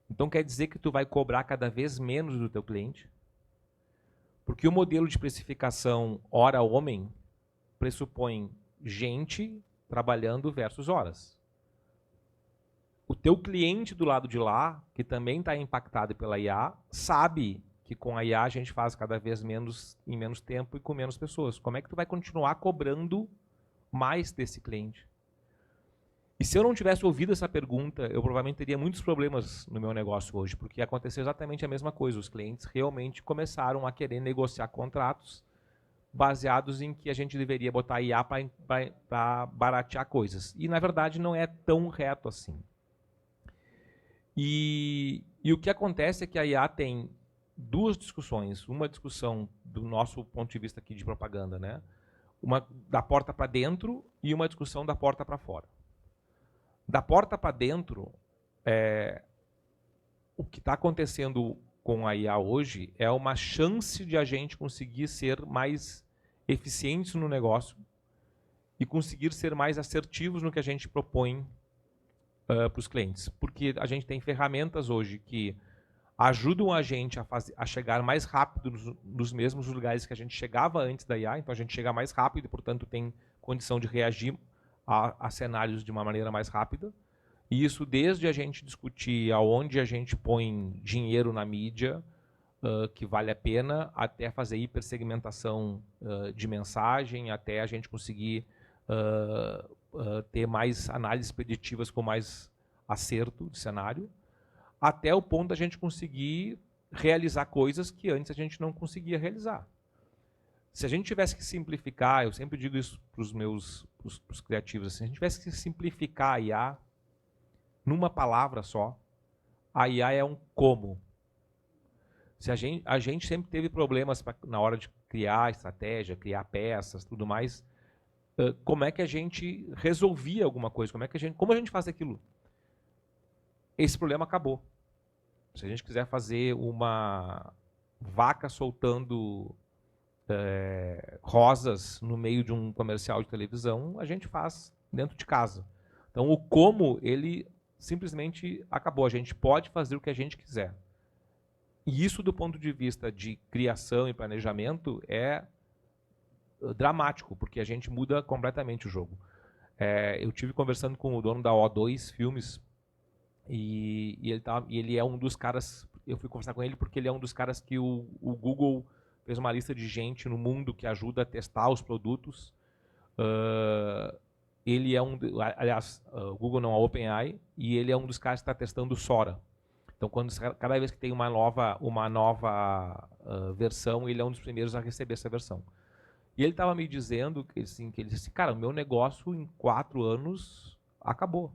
Então quer dizer que tu vai cobrar cada vez menos do teu cliente? Porque o modelo de precificação hora-homem pressupõe gente trabalhando versus horas. O teu cliente do lado de lá, que também está impactado pela IA, sabe que com a IA a gente faz cada vez menos em menos tempo e com menos pessoas. Como é que tu vai continuar cobrando mais desse cliente? E se eu não tivesse ouvido essa pergunta, eu provavelmente teria muitos problemas no meu negócio hoje, porque aconteceu exatamente a mesma coisa. Os clientes realmente começaram a querer negociar contratos baseados em que a gente deveria botar IA para baratear coisas. E, na verdade, não é tão reto assim. E o que acontece é que a IA tem duas discussões. Uma discussão do nosso ponto de vista aqui de propaganda, né? Uma da porta para dentro e uma discussão da porta para fora. Da porta para dentro, o que está acontecendo com a IA hoje é uma chance de a gente conseguir ser mais eficientes no negócio e conseguir ser mais assertivos no que a gente propõe para os clientes. Porque a gente tem ferramentas hoje que ajudam a gente a chegar mais rápido nos mesmos lugares que a gente chegava antes da IA, então a gente chega mais rápido e, portanto, tem condição de reagir a cenários de uma maneira mais rápida. E isso desde a gente discutir aonde a gente põe dinheiro na mídia, que vale a pena, até fazer hipersegmentação de mensagem, até a gente conseguir ter mais análises preditivas com mais acerto de cenário, até o ponto da gente conseguir realizar coisas que antes a gente não conseguia realizar. Se a gente tivesse que simplificar, eu sempre digo isso para os meus pros criativos, assim, se a gente tivesse que simplificar a IA numa palavra só, a IA é um como. Se a gente sempre teve problemas na hora de criar estratégia, criar peças, tudo mais, como é que a gente resolvia alguma coisa? Como a gente faz aquilo? Esse problema acabou. Se a gente quiser fazer uma vaca soltando rosas no meio de um comercial de televisão, a gente faz dentro de casa. Então, o como, ele simplesmente acabou. A gente pode fazer o que a gente quiser. E isso, do ponto de vista de criação e planejamento, é dramático, porque a gente muda completamente o jogo. Eu tive conversando com o dono da O2 Filmes, e ele é um dos caras, eu fui conversar com ele porque ele é um dos caras que o Google fez uma lista de gente no mundo que ajuda a testar os produtos. Ele é aliás, o Google não, a OpenAI, e ele é um dos caras que está testando o Sora. Então, cada vez que tem uma nova versão, ele é um dos primeiros a receber essa versão. E ele estava me dizendo que ele disse, cara, o meu negócio em 4 anos acabou.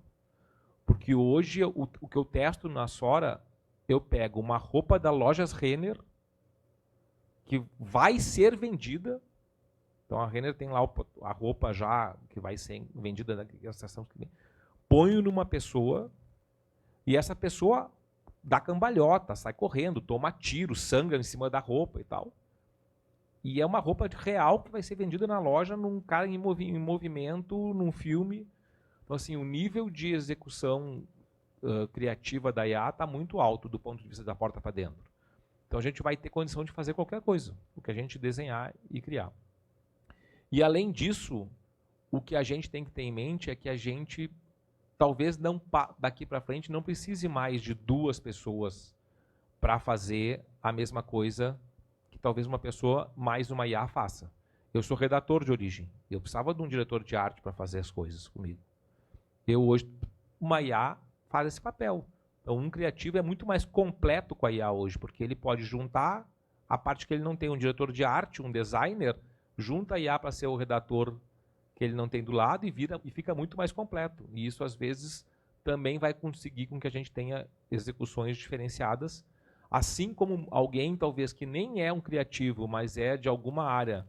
Porque hoje, o que eu testo na Sora, eu pego uma roupa da Lojas Renner, que vai ser vendida. Então, a Renner tem lá a roupa já que vai ser vendida na estação. Ponho numa pessoa, e essa pessoa dá cambalhota, sai correndo, toma tiro, sangra em cima da roupa e tal. E é uma roupa real que vai ser vendida na loja num cara em movimento, num filme. Então, assim, o nível de execução criativa da IA está muito alto do ponto de vista da porta para dentro. Então, a gente vai ter condição de fazer qualquer coisa, o que a gente desenhar e criar. E, além disso, o que a gente tem que ter em mente é que a gente, talvez não daqui para frente, não precise mais de 2 pessoas para fazer a mesma coisa que talvez uma pessoa mais uma IA faça. Eu sou redator de origem. Eu precisava de um diretor de arte para fazer as coisas comigo. Hoje, uma IA faz esse papel. Então, um criativo é muito mais completo com a IA hoje, porque ele pode juntar a parte que ele não tem, um diretor de arte, um designer, junta a IA para ser o redator que ele não tem do lado e fica muito mais completo. E isso, às vezes, também vai conseguir com que a gente tenha execuções diferenciadas, assim como alguém, talvez, que nem é um criativo, mas é de alguma área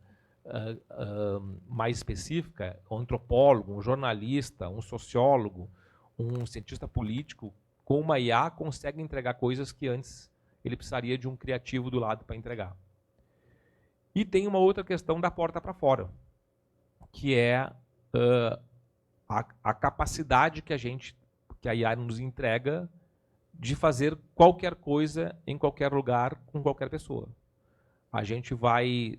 mais específica, um antropólogo, um jornalista, um sociólogo, um cientista político, com uma IA consegue entregar coisas que antes ele precisaria de um criativo do lado para entregar. E tem uma outra questão da porta para fora, que é a capacidade que a IA nos entrega de fazer qualquer coisa em qualquer lugar com qualquer pessoa. a gente vai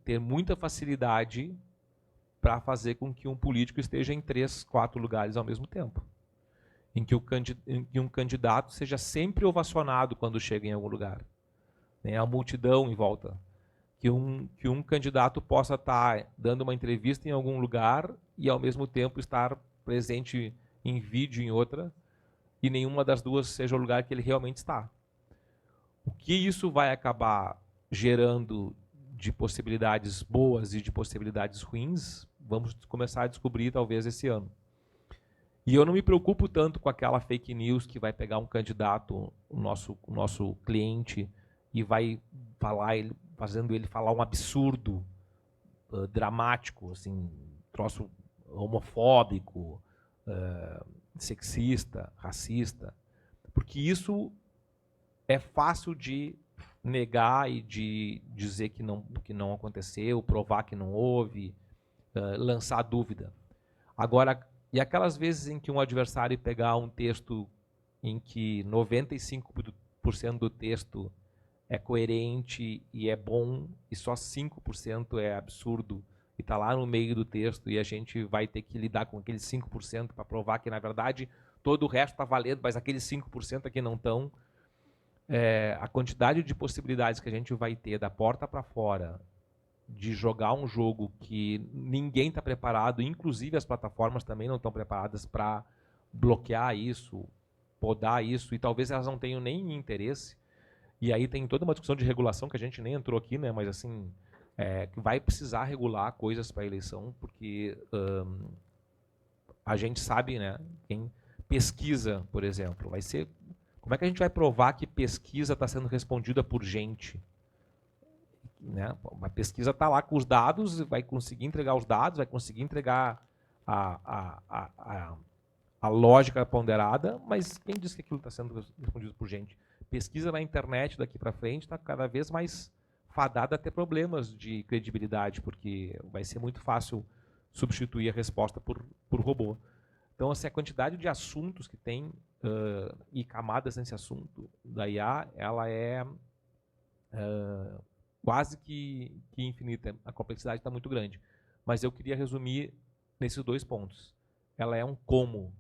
ter muita facilidade para fazer com que um político esteja em 3, 4 lugares ao mesmo tempo. Em que um candidato seja sempre ovacionado quando chega em algum lugar. Né? A multidão em volta. Que um candidato possa estar dando uma entrevista em algum lugar e, ao mesmo tempo, estar presente em vídeo em outra, e nenhuma das duas seja o lugar que ele realmente está. O que isso vai acabar gerando de possibilidades boas e de possibilidades ruins, vamos começar a descobrir talvez esse ano. E eu não me preocupo tanto com aquela fake news que vai pegar um candidato, o nosso cliente, e vai falar, fazendo ele falar um absurdo dramático, assim, troço homofóbico, sexista, racista, porque isso é fácil de negar e de dizer que não aconteceu, provar que não houve, lançar dúvida. Agora, e aquelas vezes em que um adversário pegar um texto em que 95% do texto é coerente e é bom, e só 5% é absurdo, e está lá no meio do texto, e a gente vai ter que lidar com aqueles 5% para provar que, na verdade, todo o resto está valendo, mas aqueles 5% aqui não estão. A quantidade de possibilidades que a gente vai ter da porta para fora de jogar um jogo que ninguém está preparado, inclusive as plataformas também não estão preparadas para bloquear isso, podar isso, e talvez elas não tenham nem interesse. E aí tem toda uma discussão de regulação que a gente nem entrou aqui, né? Mas assim, que vai precisar regular coisas para a eleição, porque a gente sabe, né? Quem pesquisa, por exemplo, vai ser... Como é que a gente vai provar que pesquisa está sendo respondida por gente? Né? A pesquisa está lá com os dados, vai conseguir entregar os dados, vai conseguir entregar a lógica ponderada, mas quem diz que aquilo está sendo respondido por gente? Pesquisa na internet daqui para frente está cada vez mais fadada a ter problemas de credibilidade, porque vai ser muito fácil substituir a resposta por robô. Então, assim, a quantidade de assuntos que tem e camadas nesse assunto da IA, ela é quase que infinita. A complexidade está muito grande. Mas eu queria resumir nesses 2 pontos. Ela é um como,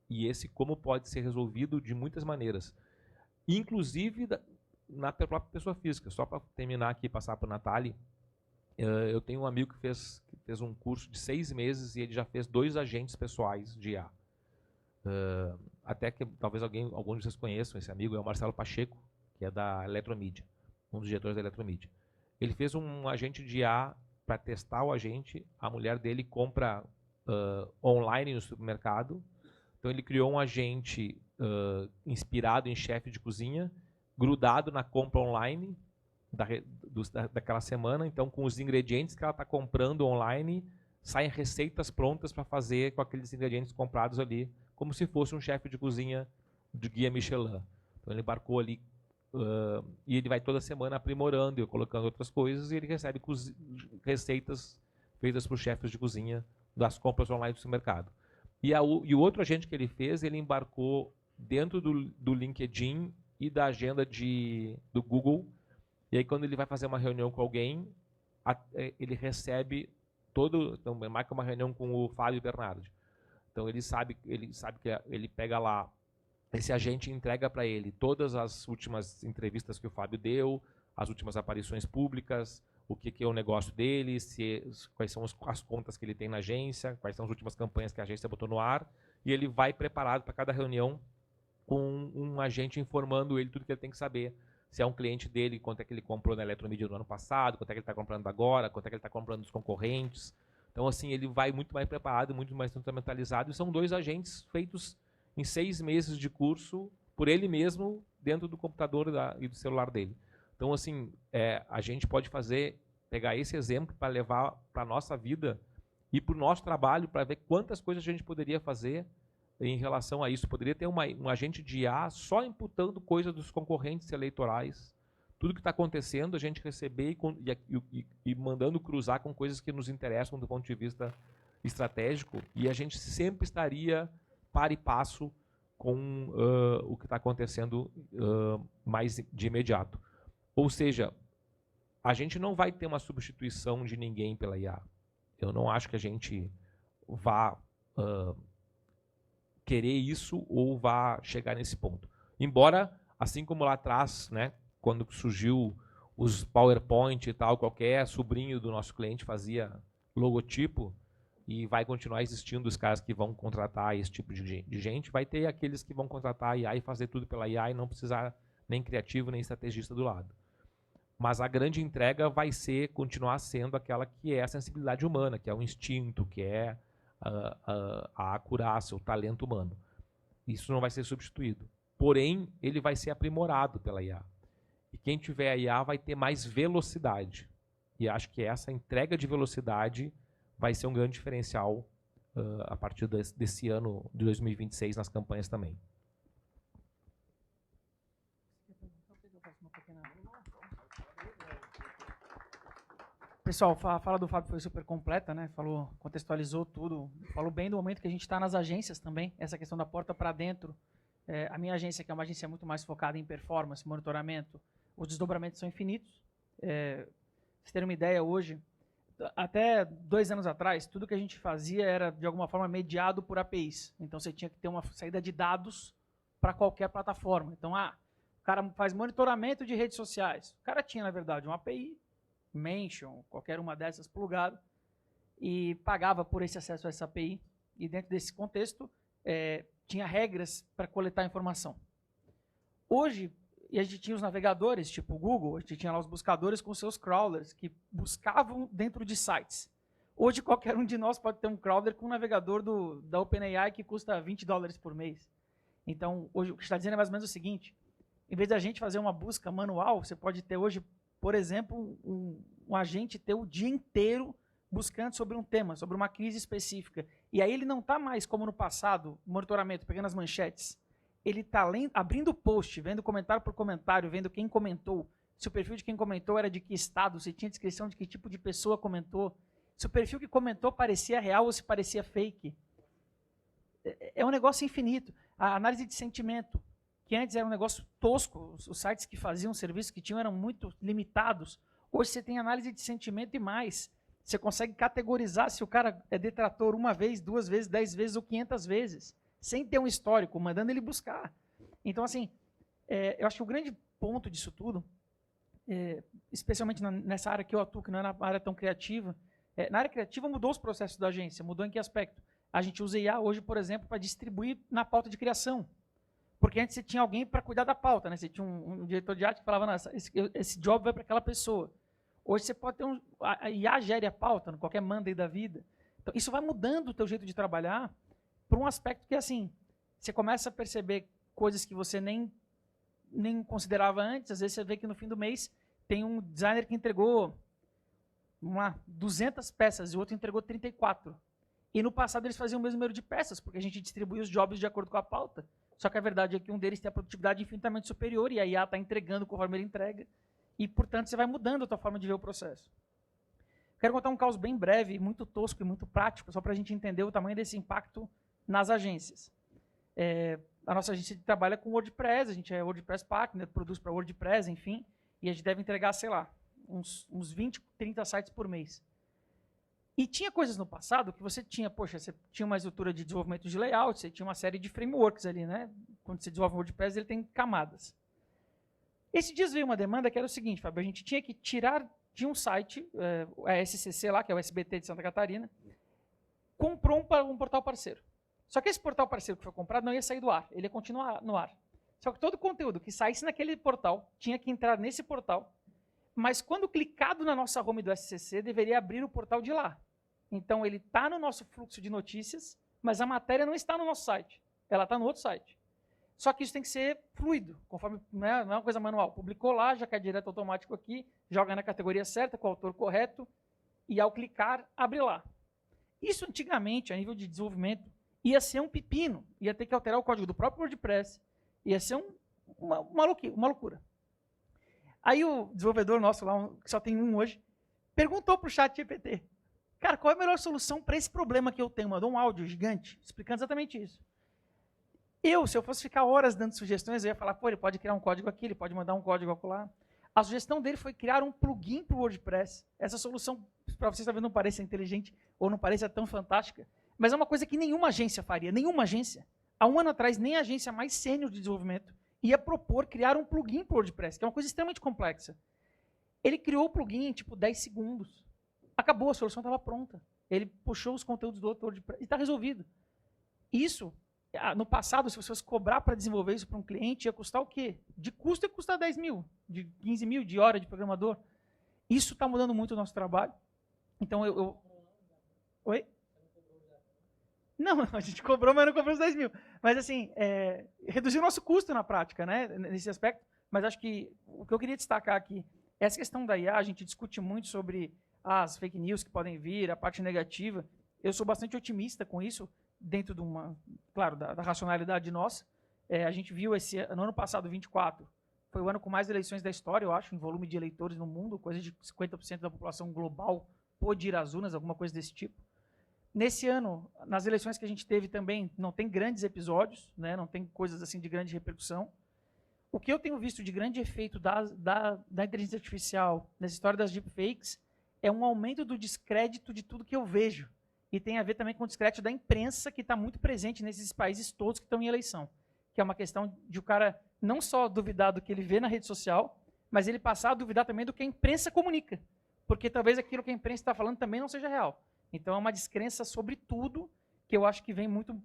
e esse como pode ser resolvido de muitas maneiras, inclusive na própria pessoa física. Só para terminar aqui e passar para a Natália, eu tenho um amigo que fez um curso de 6 meses e ele já fez 2 agentes pessoais de IA. Até que talvez alguns de vocês conheçam esse amigo, é o Marcelo Pacheco, que é da Eletromídia, um dos diretores da Eletromídia. Ele fez um agente de IA para testar o agente, a mulher dele compra online no supermercado, então ele criou um agente inspirado em chefe de cozinha, grudado na compra online daquela semana, então com os ingredientes que ela está comprando online, saem receitas prontas para fazer com aqueles ingredientes comprados ali, como se fosse um chefe de cozinha de guia Michelin. Então ele embarcou ali e ele vai toda semana aprimorando e colocando outras coisas, e ele recebe receitas feitas por chefes de cozinha das compras online do supermercado. E o outro agente que ele fez, ele embarcou dentro do LinkedIn e da agenda do Google, e aí quando ele vai fazer uma reunião com alguém, ele recebe então marca uma reunião com o Fábio Bernardi. Então ele sabe que ele pega lá, esse agente entrega para ele todas as últimas entrevistas que o Fábio deu, as últimas aparições públicas, o que é o negócio dele, quais são as contas que ele tem na agência, quais são as últimas campanhas que a agência botou no ar, e ele vai preparado para cada reunião com um agente informando ele tudo que ele tem que saber. Se é um cliente dele, quanto é que ele comprou na Eletromídia no ano passado, quanto é que ele está comprando agora, quanto é que ele está comprando dos concorrentes. Então, assim, ele vai muito mais preparado, muito mais instrumentalizado, e são 2 agentes feitos em 6 meses de curso por ele mesmo, dentro do computador e do celular dele. Então, assim, a gente pode pegar esse exemplo para levar para a nossa vida e para o nosso trabalho, para ver quantas coisas a gente poderia fazer em relação a isso. Poderia ter um agente de IA só imputando coisas dos concorrentes eleitorais, tudo que está acontecendo, a gente receber e mandando cruzar com coisas que nos interessam do ponto de vista estratégico, e a gente sempre estaria par e passo com o que está acontecendo mais de imediato. Ou seja, a gente não vai ter uma substituição de ninguém pela IA. Eu não acho que a gente vá querer isso ou vá chegar nesse ponto. Embora, assim como lá atrás, né, quando surgiu os PowerPoint e tal, qualquer sobrinho do nosso cliente fazia logotipo, e vai continuar existindo os caras que vão contratar esse tipo de gente, vai ter aqueles que vão contratar a IA e fazer tudo pela IA e não precisar nem criativo, nem estrategista do lado. Mas a grande entrega vai continuar sendo aquela que é a sensibilidade humana, que é o instinto, que é a acurácia, o talento humano. Isso não vai ser substituído. Porém, ele vai ser aprimorado pela IA. E quem tiver a IA vai ter mais velocidade. E acho que essa entrega de velocidade vai ser um grande diferencial a partir desse ano de 2026 nas campanhas também.
Pessoal, a fala do Fábio foi super completa, né? Falou, contextualizou tudo, falou bem do momento que a gente está nas agências também, essa questão da porta para dentro. A minha agência, que é uma agência muito mais focada em performance, monitoramento, os desdobramentos são infinitos. Vocês terem uma ideia, hoje, até 2 anos atrás, tudo que a gente fazia era, de alguma forma, mediado por APIs. Então, você tinha que ter uma saída de dados para qualquer plataforma. Então, o cara faz monitoramento de redes sociais. O cara tinha, na verdade, uma API, Mention, qualquer uma dessas plugada, e pagava por esse acesso a essa API. E dentro desse contexto, tinha regras para coletar informação. Hoje, a gente tinha os navegadores, tipo o Google, a gente tinha lá os buscadores com seus crawlers, que buscavam dentro de sites. Hoje, qualquer um de nós pode ter um crawler com um navegador da OpenAI que custa $20 por mês. Então, hoje, o que está dizendo é mais ou menos o seguinte: em vez da gente fazer uma busca manual, você pode ter hoje, por exemplo, um agente ter o dia inteiro buscando sobre um tema, sobre uma crise específica. E aí ele não está mais, como no passado, monitoramento, pegando as manchetes. Ele está abrindo o post, vendo comentário por comentário, vendo quem comentou, se o perfil de quem comentou era de que estado, se tinha descrição de que tipo de pessoa comentou, se o perfil que comentou parecia real ou se parecia fake. É um negócio infinito. A análise de sentimento, que antes era um negócio tosco, os sites que faziam serviço que tinham eram muito limitados. Hoje você tem análise de sentimento e mais. Você consegue categorizar se o cara é detrator 1 vez, 2 vezes, 10 vezes ou 500 vezes, sem ter um histórico, mandando ele buscar. Então, assim, eu acho que o grande ponto disso tudo, especialmente nessa área que eu atuo, que não é uma área tão criativa, na área criativa mudou os processos da agência. Mudou em que aspecto? A gente usa IA hoje, por exemplo, para distribuir na pauta de criação. Porque antes você tinha alguém para cuidar da pauta, né? Você tinha um diretor de arte que falava, esse job vai para aquela pessoa. Hoje você pode ter a IA gere a pauta, qualquer Monday da vida. Então, isso vai mudando o teu jeito de trabalhar para um aspecto que, assim, você começa a perceber coisas que você nem considerava antes. Às vezes você vê que no fim do mês tem um designer que entregou 200 peças e o outro entregou 34. E no passado eles faziam o mesmo número de peças, porque a gente distribuía os jobs de acordo com a pauta. Só que a verdade é que um deles tem a produtividade infinitamente superior e a IA está entregando conforme ele entrega. E, portanto, você vai mudando a tua forma de ver o processo. Quero contar um caso bem breve, muito tosco e muito prático, só para a gente entender o tamanho desse impacto nas agências. A nossa agência trabalha com WordPress, a gente é WordPress Partner, produz para WordPress, enfim, e a gente deve entregar, sei lá, uns 20, 30 sites por mês. E tinha coisas no passado que você tinha, você tinha uma estrutura de desenvolvimento de layout, você tinha uma série de frameworks ali, né? Quando você desenvolve um WordPress, ele tem camadas. Esses dias veio uma demanda que era o seguinte, Fábio, a gente tinha que tirar de um site, a SCC lá, que é o SBT de Santa Catarina, comprou um portal parceiro. Só que esse portal parceiro que foi comprado não ia sair do ar, ele ia continuar no ar. Só que todo o conteúdo que saísse naquele portal tinha que entrar nesse portal, mas quando clicado na nossa home do SCC, deveria abrir o portal de lá. Então, ele está no nosso fluxo de notícias, mas a matéria não está no nosso site. Ela está no outro site. Só que isso tem que ser fluido, conforme não é uma coisa manual. Publicou lá, já cai direto automático aqui, joga na categoria certa, com o autor correto, e ao clicar, abre lá. Isso, antigamente, a nível de desenvolvimento, ia ser um pepino. Ia ter que alterar o código do próprio WordPress. Ia ser uma loucura. Aí o desenvolvedor nosso, lá, que só tem um hoje, perguntou para o ChatGPT, cara, qual é a melhor solução para esse problema que eu tenho? Mandou um áudio gigante, explicando exatamente isso. Se eu fosse ficar horas dando sugestões, eu ia falar, ele pode criar um código aqui, ele pode mandar um código acolá. A sugestão dele foi criar um plugin para o WordPress. Essa solução, para vocês talvez não pareça inteligente ou não pareça tão fantástica, mas é uma coisa que nenhuma agência faria, nenhuma agência. Há um ano atrás, nem a agência mais sênior de desenvolvimento ia propor criar um plugin para o WordPress, que é uma coisa extremamente complexa. Ele criou o plugin em tipo 10 segundos. Acabou, a solução estava pronta. Ele puxou os conteúdos do outro WordPress e está resolvido. Isso, no passado, se você fosse cobrar para desenvolver isso para um cliente, ia custar o quê? De custo ia custar 10 mil, de 15 mil, de hora de programador. Isso está mudando muito o nosso trabalho. Então, Oi? Não, a gente cobrou, mas não cobrou os 10 mil. Mas, assim, reduziu o nosso custo na prática, né, nesse aspecto. Mas acho que o que eu queria destacar aqui, essa questão da IA, a gente discute muito sobre as fake news que podem vir, a parte negativa. Eu sou bastante otimista com isso, dentro de uma, claro, da racionalidade nossa. A gente viu no ano passado, 24, foi o ano com mais eleições da história, eu acho, em volume de eleitores no mundo, coisa de 50% da população global pôde ir às urnas, alguma coisa desse tipo. Nesse ano, nas eleições que a gente teve também, não tem grandes episódios, né, não tem coisas assim de grande repercussão. O que eu tenho visto de grande efeito da inteligência artificial nessa história das deepfakes é um aumento do descrédito de tudo que eu vejo. E tem a ver também com o descrédito da imprensa, que está muito presente nesses países todos que estão em eleição. Que é uma questão de o cara não só duvidar do que ele vê na rede social, mas ele passar a duvidar também do que a imprensa comunica. Porque talvez aquilo que a imprensa está falando também não seja real. Então é uma descrença sobre tudo que eu acho que vem muito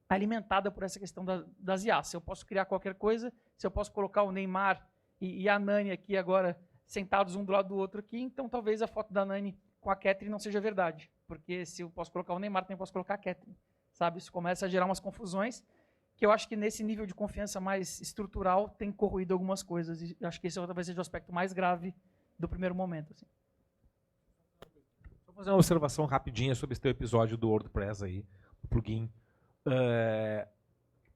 alimentada por essa questão das IA. Se eu posso criar qualquer coisa, se eu posso colocar o Neymar e a Nani aqui agora sentados um do lado do outro aqui, então talvez a foto da Nani com a Catherine não seja verdade. Porque se eu posso colocar o Neymar, também posso colocar a Catherine. Sabe? Isso começa a gerar umas confusões que eu acho que nesse nível de confiança mais estrutural tem corroído algumas coisas. E acho que esse talvez seja o aspecto mais grave do primeiro momento. Assim.
Vou fazer uma observação rapidinha sobre esse teu episódio do WordPress aí, o plugin.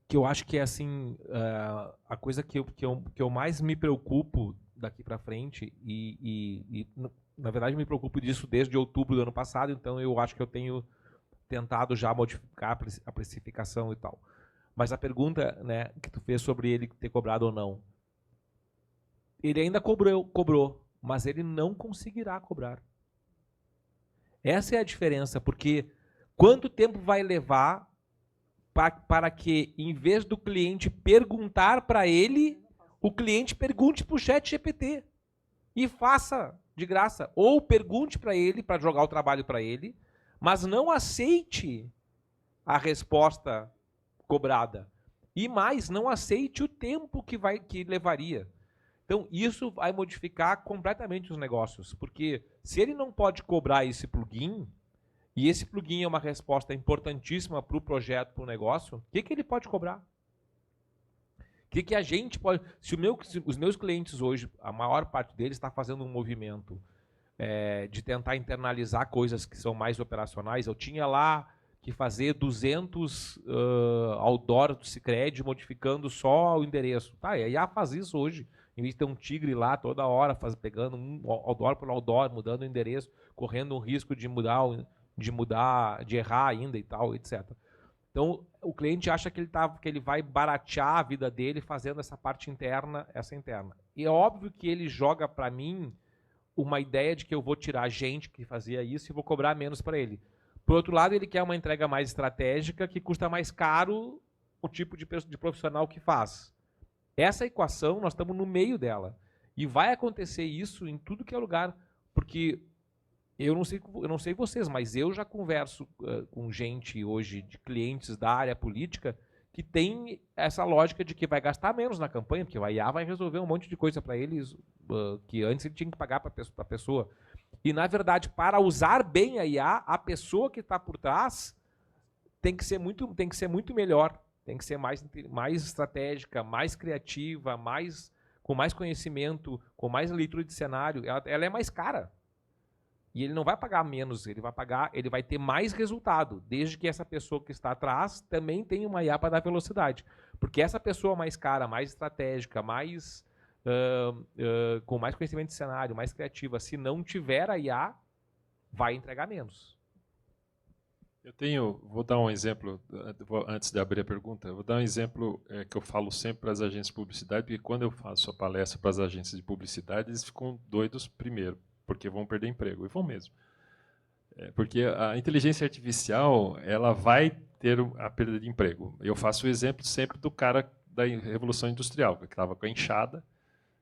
Que eu acho que é assim, a coisa que eu mais me preocupo daqui para frente, e na verdade me preocupo disso desde outubro do ano passado, então eu acho que eu tenho tentado já modificar a precificação e tal. Mas a pergunta, né, que tu fez sobre ele ter cobrado ou não, ele ainda cobrou, mas ele não conseguirá cobrar. Essa é a diferença, porque quanto tempo vai levar para que, em vez do cliente perguntar para ele, o cliente pergunte para o ChatGPT e faça de graça. Ou pergunte para ele, para jogar o trabalho para ele, mas não aceite a resposta cobrada. E mais, não aceite o tempo que levaria. Então, isso vai modificar completamente os negócios, porque se ele não pode cobrar esse plugin, e esse plugin é uma resposta importantíssima para o projeto, para o negócio, o que ele pode cobrar? O que a gente pode... Se os meus clientes hoje, a maior parte deles está fazendo um movimento de tentar internalizar coisas que são mais operacionais. Eu tinha lá que fazer 200 outdoor do Sicredi modificando só o endereço. Tá, e a IA faz isso hoje. Em vez de ter um tigre lá toda hora pegando um outdoor por outdoor, mudando o endereço, correndo um risco de de errar ainda e tal, etc. Então, o cliente acha que ele vai baratear a vida dele fazendo essa parte interna, essa interna. E é óbvio que ele joga para mim uma ideia de que eu vou tirar gente que fazia isso e vou cobrar menos para ele. Por outro lado, ele quer uma entrega mais estratégica que custa mais caro o tipo de profissional que faz. Essa equação, nós estamos no meio dela. E vai acontecer isso em tudo que é lugar, porque eu não sei vocês, mas eu já converso com gente hoje, de clientes da área política, que tem essa lógica de que vai gastar menos na campanha, porque a IA vai resolver um monte de coisa para eles que antes ele tinha que pagar para a pessoa. E, na verdade, para usar bem a IA, a pessoa que está por trás tem que ser muito melhor, tem que ser mais estratégica, mais criativa, com mais conhecimento, com mais leitura de cenário. Ela é mais cara. E ele não vai pagar menos, ele vai ter mais resultado, desde que essa pessoa que está atrás também tenha uma IA para dar velocidade. Porque essa pessoa mais cara, mais estratégica, com mais conhecimento de cenário, mais criativa, se não tiver a IA, vai entregar menos.
Vou dar um exemplo, antes de abrir a pergunta, vou dar um exemplo que eu falo sempre para as agências de publicidade, porque quando eu faço a palestra para as agências de publicidade, eles ficam doidos primeiro, porque vão perder emprego, e vão mesmo. Porque a inteligência artificial, ela vai ter a perda de emprego. Eu faço o exemplo sempre do cara da Revolução Industrial, que estava com a enxada.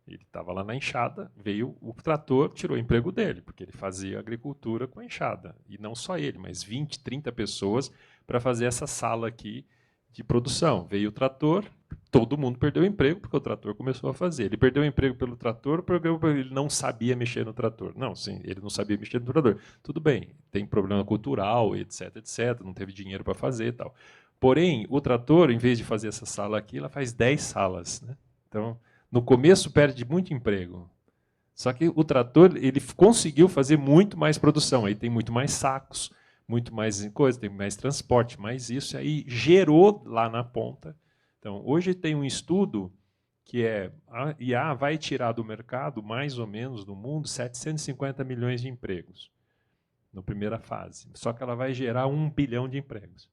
Ele estava lá na enxada, veio o trator, tirou o emprego dele, porque ele fazia agricultura com a enxada. E não só ele, mas 20, 30 pessoas para fazer essa sala aqui de produção. Veio o trator, todo mundo perdeu o emprego, porque o trator começou a fazer. Ele perdeu o emprego pelo trator, porque ele não sabia mexer no trator. Não, sim, ele não sabia mexer no trator. Tudo bem, tem problema cultural, etc, etc, não teve dinheiro para fazer e tal. Porém, o trator, em vez de fazer essa sala aqui, ela faz 10 salas. Né? Então, no começo perde muito emprego. Só que o trator ele conseguiu fazer muito mais produção. Aí tem muito mais sacos, muito mais coisa, tem mais transporte, mais isso. Aí gerou lá na ponta. Então, hoje tem um estudo que a IA vai tirar do mercado, mais ou menos, no mundo, 750 milhões de empregos, na primeira fase. Só que ela vai gerar 1 bilhão de empregos.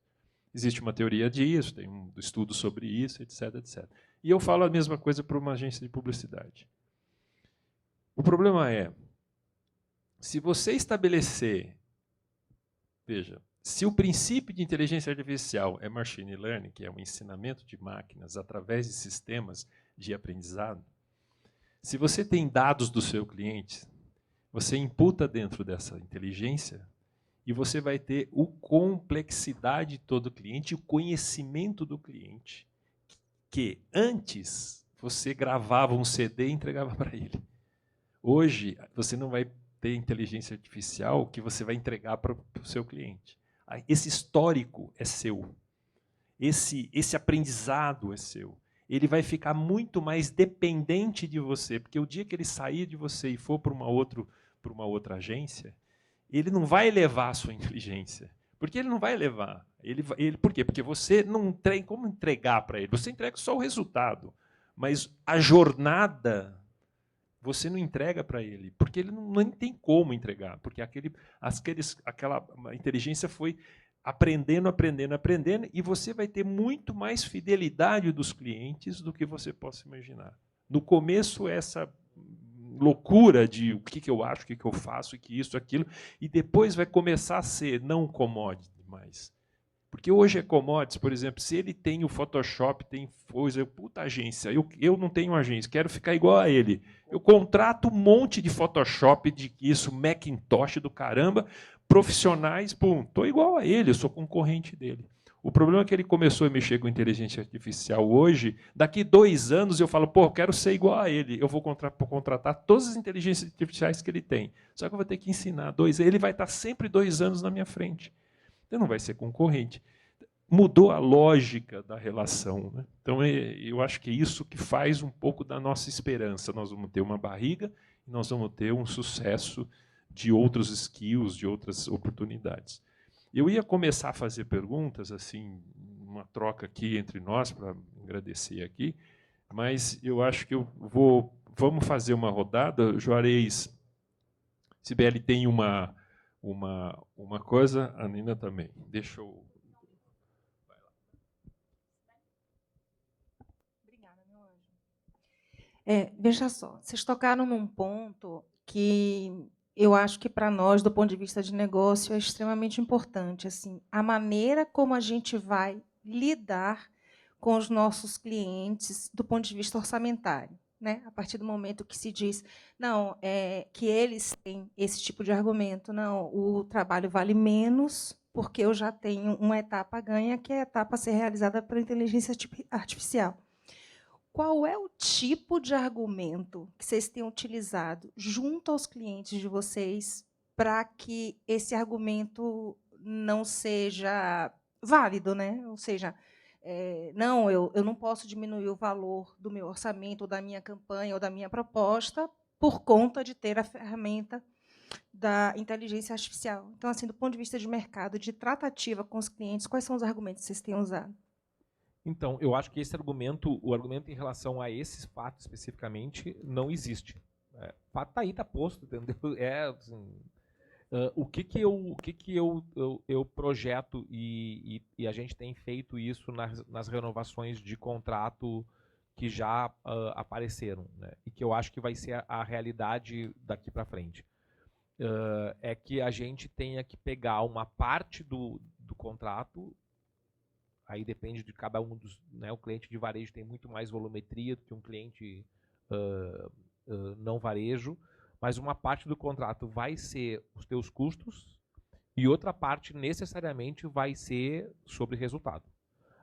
Existe uma teoria disso, tem um estudo sobre isso, etc, etc. E eu falo a mesma coisa para uma agência de publicidade. O problema é, se você estabelecer, veja, se o princípio de inteligência artificial é machine learning, que é o ensinamento de máquinas através de sistemas de aprendizado, se você tem dados do seu cliente, você imputa dentro dessa inteligência e você vai ter a complexidade de todo o cliente, o conhecimento do cliente, que antes você gravava um CD e entregava para ele. Hoje, você não vai ter inteligência artificial que você vai entregar para o seu cliente. Esse histórico é seu. Esse aprendizado é seu. Ele vai ficar muito mais dependente de você, porque o dia que ele sair de você e for para uma outra agência, ele não vai levar a sua inteligência. Porque ele não vai levar. Por quê? Porque você não tem como entregar para ele. Você entrega só o resultado. Mas a jornada você não entrega para ele. Porque ele não tem como entregar. Porque aquela inteligência foi aprendendo, aprendendo, aprendendo. E você vai ter muito mais fidelidade dos clientes do que você possa imaginar. No começo, essa loucura de o que eu acho, o que eu faço, que isso, aquilo, e depois vai começar a ser não commodity mais. Porque hoje é commodities, por exemplo, se ele tem o Photoshop, tem coisa, puta agência, eu não tenho agência, quero ficar igual a ele. Eu contrato um monte de Photoshop, de isso, Macintosh do caramba, profissionais, pum, estou igual a ele, eu sou concorrente dele. O problema é que ele começou a mexer com inteligência artificial hoje, daqui 2 anos eu falo, pô, eu quero ser igual a ele, eu vou contratar todas as inteligências artificiais que ele tem. Só que eu vou ter que ensinar ele vai estar sempre 2 anos na minha frente. Então não vai ser concorrente. Mudou a lógica da relação. Né? Então eu acho que é isso que faz um pouco da nossa esperança. Nós vamos ter uma barriga e nós vamos ter um sucesso de outros skills, de outras oportunidades. Eu ia começar a fazer perguntas, assim, uma troca aqui entre nós, para agradecer aqui, mas eu acho que vamos fazer uma rodada. Juarez, Sibeli tem uma coisa, a Nina também. Deixa eu... Vai lá.
Obrigada, meu anjo. Veja só, vocês tocaram num ponto que eu acho que para nós, do ponto de vista de negócio, é extremamente importante. Assim, a maneira como a gente vai lidar com os nossos clientes do ponto de vista orçamentário. Né? A partir do momento que se diz não, que eles têm esse tipo de argumento, não, o trabalho vale menos porque eu já tenho uma etapa ganha, que é a etapa a ser realizada pela inteligência artificial. Qual é o tipo de argumento que vocês têm utilizado junto aos clientes de vocês para que esse argumento não seja válido, né? Ou seja, não, eu não posso diminuir o valor do meu orçamento, ou da minha campanha, ou da minha proposta, por conta de ter a ferramenta da inteligência artificial. Então, assim, do ponto de vista de mercado, de tratativa com os clientes, quais são os argumentos que vocês têm usado?
Então, eu acho que o argumento em relação a esses fatos especificamente não existe. O fato está aí, está posto, entendeu? Assim, O que eu projeto e a gente tem feito isso nas renovações de contrato que já apareceram, né? E que eu acho que vai ser a realidade daqui para frente. É que a gente tenha que pegar uma parte do contrato, aí depende de cada um dos, né? O cliente de varejo tem muito mais volumetria do que um cliente não varejo, mas uma parte do contrato vai ser os teus custos e outra parte necessariamente vai ser sobre resultado.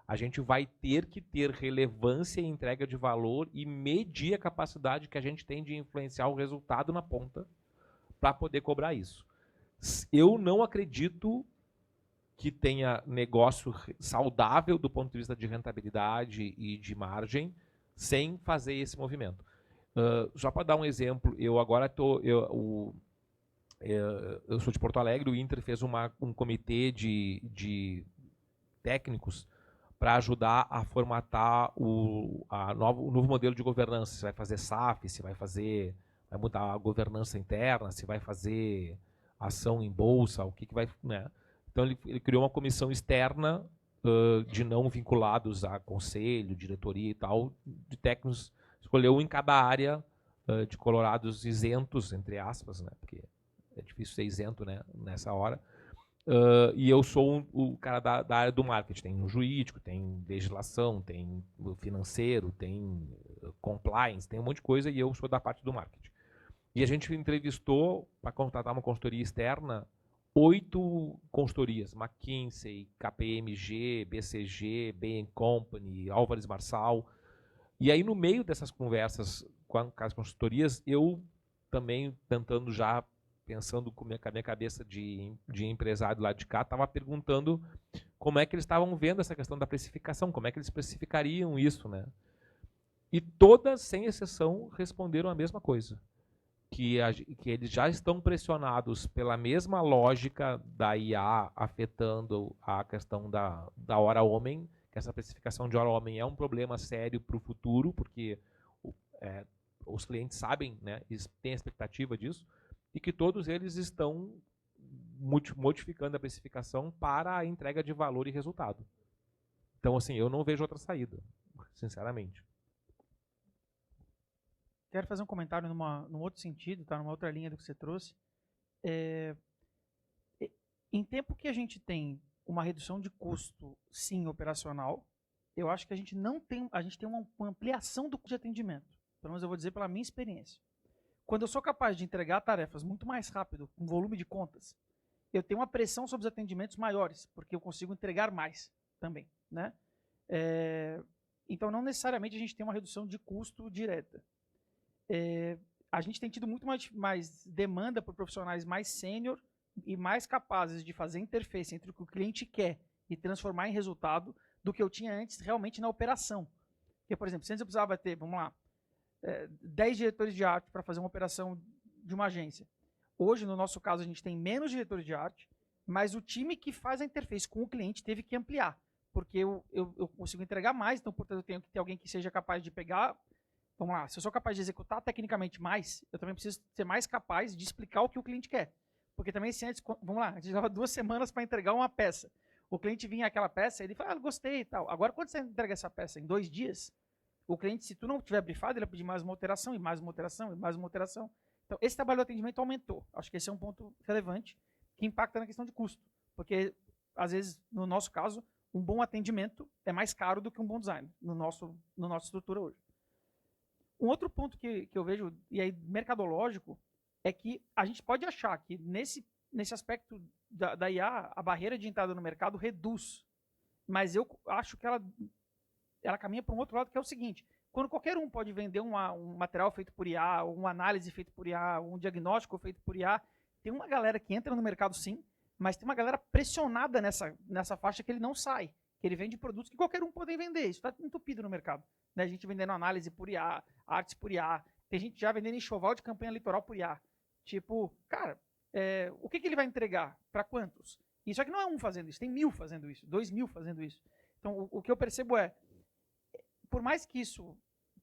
A gente vai ter que ter relevância em entrega de valor e medir a capacidade que a gente tem de influenciar o resultado na ponta para poder cobrar isso. Eu não acredito que tenha negócio saudável do ponto de vista de rentabilidade e de margem sem fazer esse movimento. Só para dar um exemplo, eu agora eu sou de Porto Alegre, o Inter fez um comitê de técnicos para ajudar a formatar o novo modelo de governança. Se vai fazer SAF, se vai mudar a governança interna, se vai fazer ação em bolsa, o que vai, né? Então ele criou uma comissão externa de não vinculados a conselho, diretoria e tal, de técnicos. Escolheu um em cada área de colorados isentos, entre aspas, né? Porque é difícil ser isento, né, nessa hora. E eu sou o cara da área do marketing. Tem o jurídico, tem legislação, tem o financeiro, tem compliance, tem um monte de coisa, e eu sou da parte do marketing. E a gente entrevistou, para contratar uma consultoria externa, 8 consultorias: McKinsey, KPMG, BCG, Bain & Company, Álvares Marçal. E aí, no meio dessas conversas com as consultorias, eu também tentando já, pensando com a minha cabeça de empresário lá de cá, estava perguntando como é que eles estavam vendo essa questão da precificação, como é que eles precificariam isso, né? E todas, sem exceção, responderam a mesma coisa. Que eles já estão pressionados pela mesma lógica da IA afetando a questão da hora homem, que essa precificação de hora homem é um problema sério para o futuro, porque os clientes sabem, né, eles têm a expectativa disso, e que todos eles estão modificando a precificação para a entrega de valor e resultado. Então, assim, eu não vejo outra saída, sinceramente.
Quero fazer um comentário num outro sentido, tá? Numa outra linha do que você trouxe. Em tempo que a gente tem uma redução de custo, sim, operacional, eu acho que a gente tem uma ampliação do custo de atendimento. Pelo menos eu vou dizer pela minha experiência. Quando eu sou capaz de entregar tarefas muito mais rápido, com volume de contas, eu tenho uma pressão sobre os atendimentos maiores, porque eu consigo entregar mais também, né? Então, não necessariamente a gente tem uma redução de custo direta. A gente tem tido muito mais demanda por profissionais mais sênior e mais capazes de fazer interface entre o que o cliente quer e transformar em resultado do que eu tinha antes realmente na operação. Porque, por exemplo, se antes eu precisava ter, vamos lá, 10 diretores de arte para fazer uma operação de uma agência. Hoje, no nosso caso, a gente tem menos diretores de arte, mas o time que faz a interface com o cliente teve que ampliar, porque eu consigo entregar mais, então, portanto, eu tenho que ter alguém que seja capaz de pegar. Vamos lá, se eu sou capaz de executar tecnicamente mais, eu também preciso ser mais capaz de explicar o que o cliente quer. Porque também, se antes, vamos lá, a gente dava 2 semanas para entregar uma peça. O cliente vinha aquela peça, ele fala, gostei e tal. Agora, quando você entrega essa peça em 2 dias, o cliente, se tu não tiver brifado, ele vai pedir mais uma alteração, e mais uma alteração, e mais uma alteração. Então, esse trabalho de atendimento aumentou. Acho que esse é um ponto relevante que impacta na questão de custo. Porque, às vezes, no nosso caso, um bom atendimento é mais caro do que um bom design, na nossa estrutura hoje. Um outro ponto que eu vejo, e aí mercadológico, é que a gente pode achar que nesse aspecto da IA, a barreira de entrada no mercado reduz. Mas eu acho que ela caminha para um outro lado, que é o seguinte: quando qualquer um pode vender um material feito por IA, ou uma análise feita por IA, ou um diagnóstico feito por IA, tem uma galera que entra no mercado sim, mas tem uma galera pressionada nessa faixa que ele não sai, que ele vende produtos que qualquer um pode vender. Isso está entupido no mercado. Né? A gente vendendo análise por IA, artes por IA, tem gente já vendendo enxoval de campanha litoral por IA. Tipo, cara, o que ele vai entregar? Para quantos? E só que não é um fazendo isso, tem 1000 fazendo isso, 2000 fazendo isso. Então, o que eu percebo por mais que isso,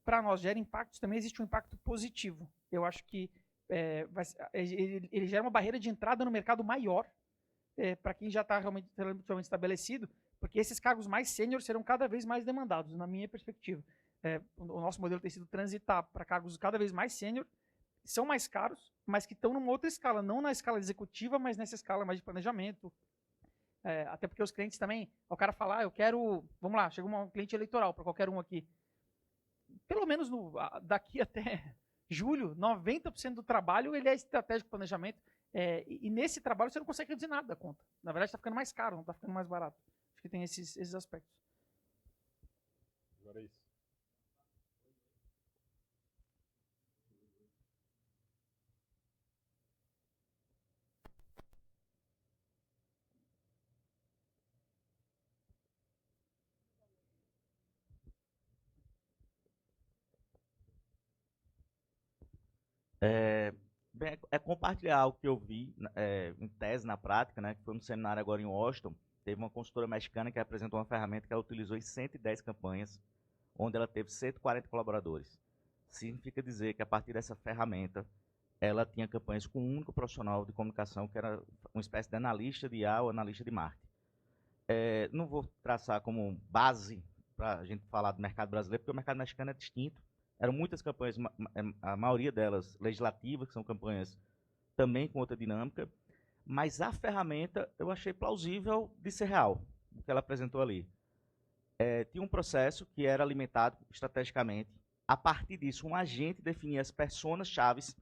para nós, gere impactos, também existe um impacto positivo. Eu acho que ele gera uma barreira de entrada no mercado maior para quem já está realmente estabelecido, porque esses cargos mais sênior serão cada vez mais demandados, na minha perspectiva. O nosso modelo tem sido transitar para cargos cada vez mais sênior, são mais caros, mas que estão numa outra escala, não na escala executiva, mas nessa escala mais de planejamento. Até porque os clientes também, o cara fala, eu quero, vamos lá, chega um cliente eleitoral para qualquer um aqui. Pelo menos daqui até julho, 90% do trabalho ele é estratégico planejamento. E nesse trabalho você não consegue reduzir nada da conta. Na verdade, está ficando mais caro, não está ficando mais barato. Acho que tem esses aspectos.
Agora é isso.
Bem, compartilhar o que eu vi em tese, na prática, né, que foi no seminário agora em Washington. Teve uma consultora mexicana que apresentou uma ferramenta que ela utilizou em 110 campanhas, onde ela teve 140 colaboradores. Significa dizer que, a partir dessa ferramenta, ela tinha campanhas com um único profissional de comunicação, que era uma espécie de analista de IA ou analista de marketing. Não vou traçar como base para a gente falar do mercado brasileiro, porque o mercado mexicano é distinto. Eram muitas campanhas, a maioria delas legislativas, que são campanhas também com outra dinâmica, mas a ferramenta eu achei plausível de ser real, o que ela apresentou ali. Tinha um processo que era alimentado estrategicamente. A partir disso, um agente definia as personas-chaves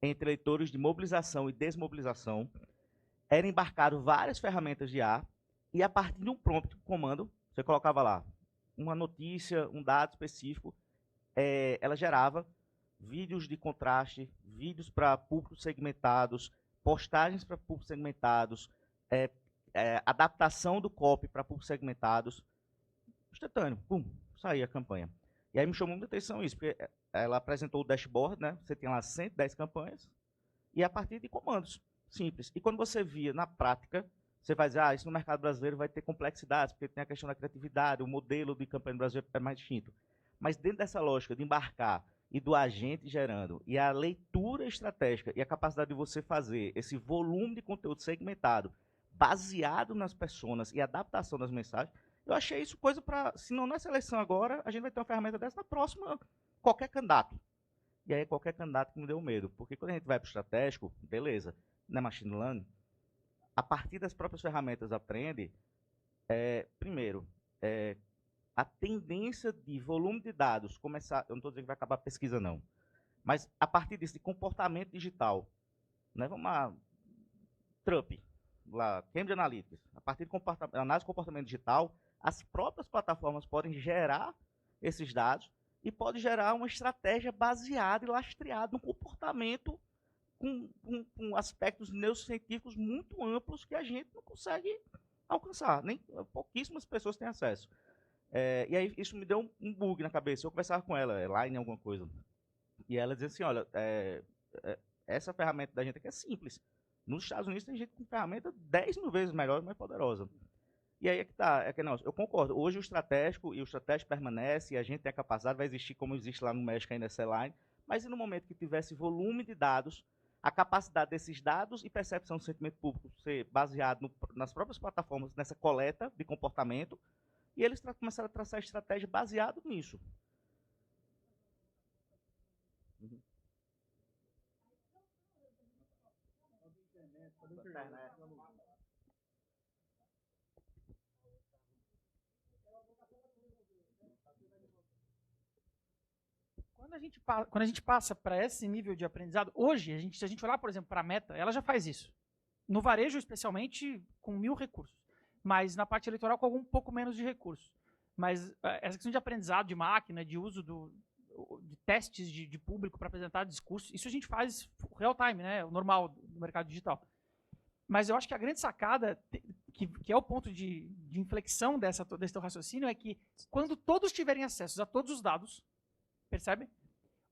entre eleitores de mobilização e desmobilização. Era embarcado várias ferramentas de IA, e a partir de um prompt, um comando, você colocava lá uma notícia, um dado específico, ela gerava vídeos de contraste, vídeos para públicos segmentados, postagens para públicos segmentados, adaptação do copy para públicos segmentados. Instantâneo, pum, saía a campanha. E aí me chamou muita atenção isso, porque ela apresentou o dashboard, né? Você tinha lá 110 campanhas, e a partir de comandos simples. E quando você via na prática, você vai dizer, isso no mercado brasileiro vai ter complexidades, porque tem a questão da criatividade, o modelo de campanha no Brasil é mais distinto. Mas dentro dessa lógica de embarcar e do agente gerando, e a leitura estratégica e a capacidade de você fazer esse volume de conteúdo segmentado, baseado nas personas e adaptação das mensagens, eu achei isso coisa para, se não nessa eleição agora, a gente vai ter uma ferramenta dessa na próxima, qualquer candidato. E aí qualquer candidato que me deu medo, porque quando a gente vai para o estratégico, beleza, não é machine learning, a partir das próprias ferramentas aprende, primeiro, a tendência de volume de dados começar, eu não estou dizendo que vai acabar a pesquisa não, mas a partir disso, de comportamento digital, né, vamos lá, Trump, lá, Cambridge Analytics, a partir de análise de comportamento digital, as próprias plataformas podem gerar esses dados e pode gerar uma estratégia baseada e lastreada no comportamento com aspectos neurocientíficos muito amplos que a gente não consegue alcançar, nem pouquíssimas pessoas têm acesso. E aí isso me deu um bug na cabeça. Eu conversava com ela, Elaine, alguma coisa, e ela dizia assim, olha, essa ferramenta da gente aqui é simples. Nos Estados Unidos tem gente com ferramenta 10 mil vezes melhor e mais poderosa. E aí não, eu concordo. Hoje o estratégico permanece, e a gente tem a capacidade, vai existir como existe lá no México ainda essa line, mas e no momento que tivesse volume de dados, a capacidade desses dados e percepção do sentimento público ser baseado nas próprias plataformas, nessa coleta de comportamento, e eles começaram a traçar estratégia baseado nisso.
Quando a gente passa para esse nível de aprendizado, hoje, se a gente olhar, por exemplo, para a Meta, ela já faz isso. No varejo, especialmente, com 1000 recursos. Mas na parte eleitoral, com um pouco menos de recursos. Mas essa questão de aprendizado de máquina, de uso de testes de público para apresentar discurso, isso a gente faz real time, né? O normal do mercado digital. Mas eu acho que a grande sacada, que é o ponto de inflexão desse teu raciocínio, é que quando todos tiverem acesso a todos os dados, percebe?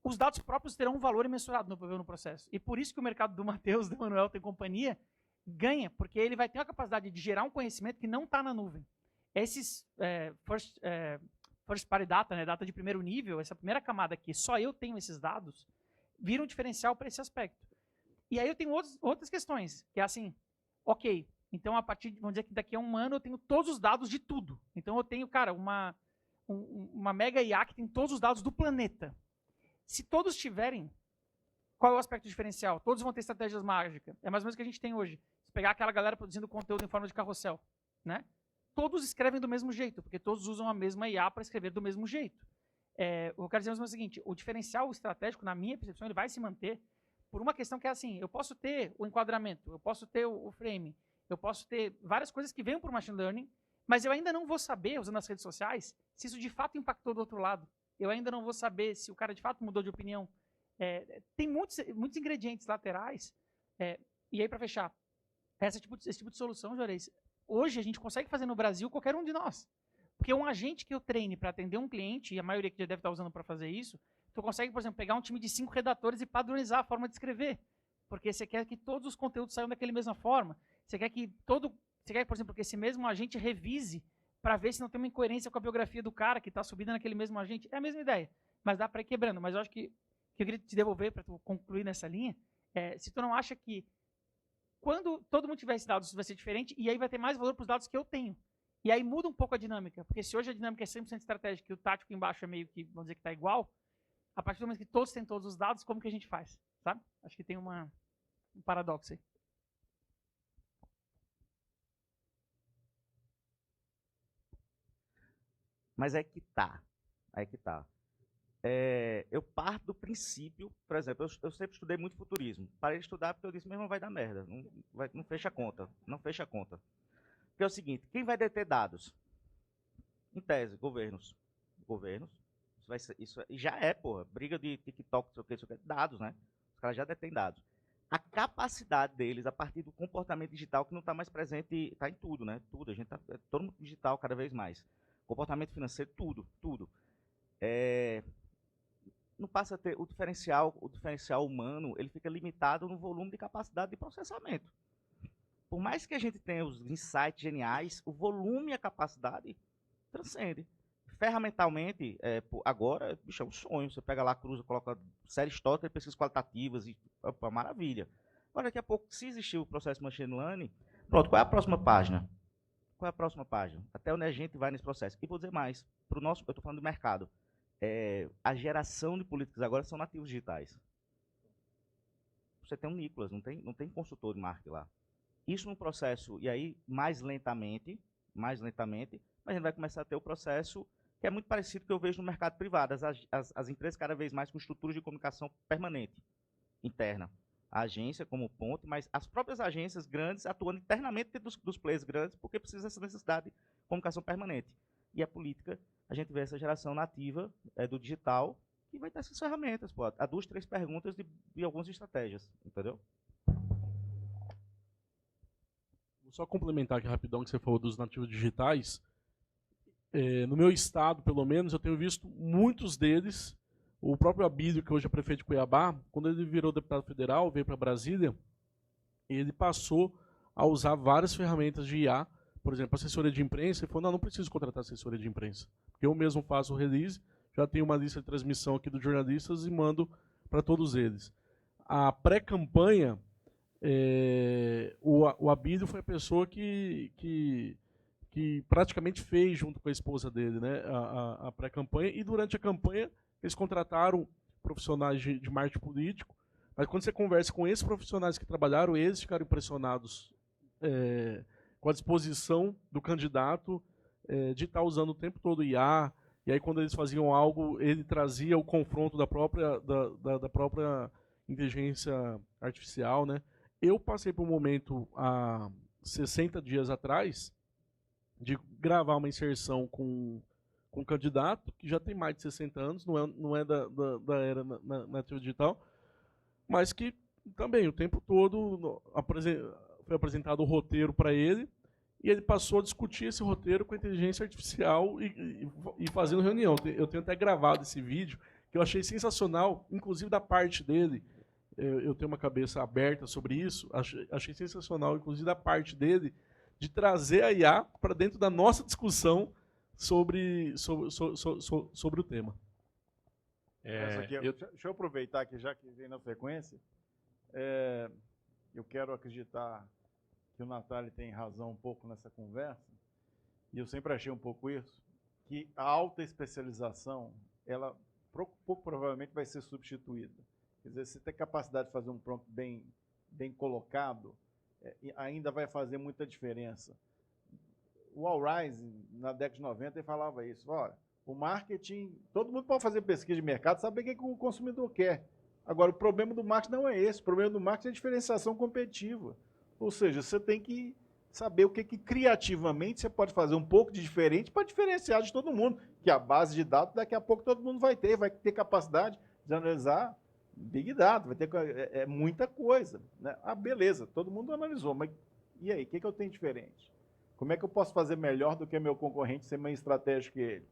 Os dados próprios terão um valor imensurável no processo. E por isso que o mercado do Matheus, do Manuel, tem companhia, ganha, porque ele vai ter a capacidade de gerar um conhecimento que não está na nuvem. Esses first party data, né, data de primeiro nível, essa primeira camada aqui, só eu tenho esses dados, vira um diferencial para esse aspecto. E aí eu tenho outras questões, que é assim, ok, então vamos dizer que daqui a 1 ano eu tenho todos os dados de tudo. Então eu tenho, cara, uma mega IA que tem todos os dados do planeta. Se todos tiverem, qual é o aspecto diferencial? Todos vão ter estratégias mágicas. É mais ou menos o que a gente tem hoje. Se pegar aquela galera produzindo conteúdo em forma de carrossel, né? Todos escrevem do mesmo jeito, porque todos usam a mesma IA para escrever do mesmo jeito. Eu quero dizer o seguinte, o diferencial estratégico, na minha percepção, ele vai se manter por uma questão que é assim, eu posso ter o enquadramento, eu posso ter o frame, eu posso ter várias coisas que venham por machine learning, mas eu ainda não vou saber, usando as redes sociais, se isso de fato impactou do outro lado. Eu ainda não vou saber se o cara de fato mudou de opinião. Tem muitos ingredientes laterais. E aí, para fechar, esse tipo de solução, Juarez, hoje a gente consegue fazer no Brasil qualquer um de nós. Porque um agente que eu treine para atender um cliente, e a maioria que já deve estar usando para fazer isso, tu consegue, por exemplo, pegar um time de 5 redatores e padronizar a forma de escrever. Porque você quer que todos os conteúdos saiam daquela mesma forma. Você quer, por exemplo, que esse mesmo agente revise para ver se não tem uma incoerência com a biografia do cara que está subida naquele mesmo agente. É a mesma ideia, mas dá para ir quebrando. Mas eu acho que eu queria te devolver para tu concluir nessa linha, se tu não acha que quando todo mundo tiver esses dados, isso vai ser diferente, e aí vai ter mais valor para os dados que eu tenho. E aí muda um pouco a dinâmica, porque se hoje a dinâmica é 100% estratégica e o tático embaixo é meio que, vamos dizer que está igual, a partir do momento que todos têm todos os dados, como que a gente faz? Sabe? Acho que tem um paradoxo aí.
Mas é que tá. Eu parto do princípio, por exemplo, eu sempre estudei muito futurismo. Parei de estudar porque eu disse, mesmo vai dar merda. Não fecha a conta. Não fecha a conta. Porque é o seguinte, quem vai deter dados? Em tese, governos. Isso já é, porra. Briga de TikTok, não sei o que, dados, né? Os caras já detêm dados. A capacidade deles, a partir do comportamento digital, que não está mais presente, está em tudo, né? Tudo. A gente tá todo mundo digital cada vez mais. Comportamento financeiro, tudo. Não passa a ter o diferencial humano, ele fica limitado no volume de capacidade de processamento. Por mais que a gente tenha os insights geniais, o volume e a capacidade transcende. Ferramentalmente, agora, bicho, é um sonho. Você pega lá, cruza, coloca série histórica, pesquisas qualitativas, e opa, maravilha. Agora, daqui a pouco, se existir o processo machine learning, pronto, qual é a próxima página? Até onde a gente vai nesse processo? E vou dizer mais, eu estou falando do mercado. A geração de políticas agora são nativos digitais. Você tem um Nicolas, não tem consultor de marketing lá. Isso num processo, e aí mais lentamente, mas a gente vai começar a ter o processo que é muito parecido com o que eu vejo no mercado privado. As empresas cada vez mais com estruturas de comunicação permanente, interna. A agência como ponte, mas as próprias agências grandes atuando internamente dentro dos players grandes, porque precisa dessa necessidade de comunicação permanente. E a política, a gente vê essa geração nativa do digital, que vai ter essas ferramentas, pô, há 2, 3 perguntas de algumas estratégias, entendeu?
Vou só complementar aqui rapidão que você falou dos nativos digitais. No meu estado, pelo menos, eu tenho visto muitos deles. O próprio Abílio, que hoje é prefeito de Cuiabá, quando ele virou deputado federal, veio para Brasília, ele passou a usar várias ferramentas de IA. Por exemplo, assessoria de imprensa, ele falou, não preciso contratar assessoria de imprensa. Porque eu mesmo faço o release, já tenho uma lista de transmissão aqui dos jornalistas e mando para todos eles. A pré-campanha, o Abílio foi a pessoa que praticamente fez, junto com a esposa dele, né, a pré-campanha, e durante a campanha eles contrataram profissionais de marketing político, mas quando você conversa com esses profissionais que trabalharam, eles ficaram impressionados com a disposição do candidato de estar usando o tempo todo IA, e aí quando eles faziam algo, ele trazia o confronto da própria inteligência artificial, né? Eu passei por um momento, há 60 dias atrás, de gravar uma inserção com um candidato que já tem mais de 60 anos, não é da era nativa digital, mas que também o tempo todo foi apresentado o roteiro para ele, e ele passou a discutir esse roteiro com a inteligência artificial e fazendo reunião. Eu tenho até gravado esse vídeo, que eu achei sensacional, inclusive da parte dele. Eu tenho uma cabeça aberta sobre isso, achei sensacional, inclusive da parte dele, de trazer a IA para dentro da nossa discussão sobre o tema.
Deixa eu aproveitar aqui, já que vem na sequência. Eu quero acreditar que o Natália tem razão um pouco nessa conversa, e eu sempre achei um pouco isso, que a alta especialização, ela pouco provavelmente vai ser substituída. Quer dizer, se tem capacidade de fazer um prompt bem colocado, ainda vai fazer muita diferença. O Al Rise, na década de 90, ele falava isso. Olha, o marketing, todo mundo pode fazer pesquisa de mercado, saber o que o consumidor quer. Agora, o problema do marketing não é esse. O problema do marketing é a diferenciação competitiva. Ou seja, você tem que saber o que criativamente você pode fazer um pouco de diferente para diferenciar de todo mundo. Que a base de dados, daqui a pouco, todo mundo vai ter capacidade de analisar Big Data, vai ter muita coisa. Né? Beleza, todo mundo analisou, mas e aí, o que eu tenho diferente? Como é que eu posso fazer melhor do que meu concorrente, ser mais estratégico que ele?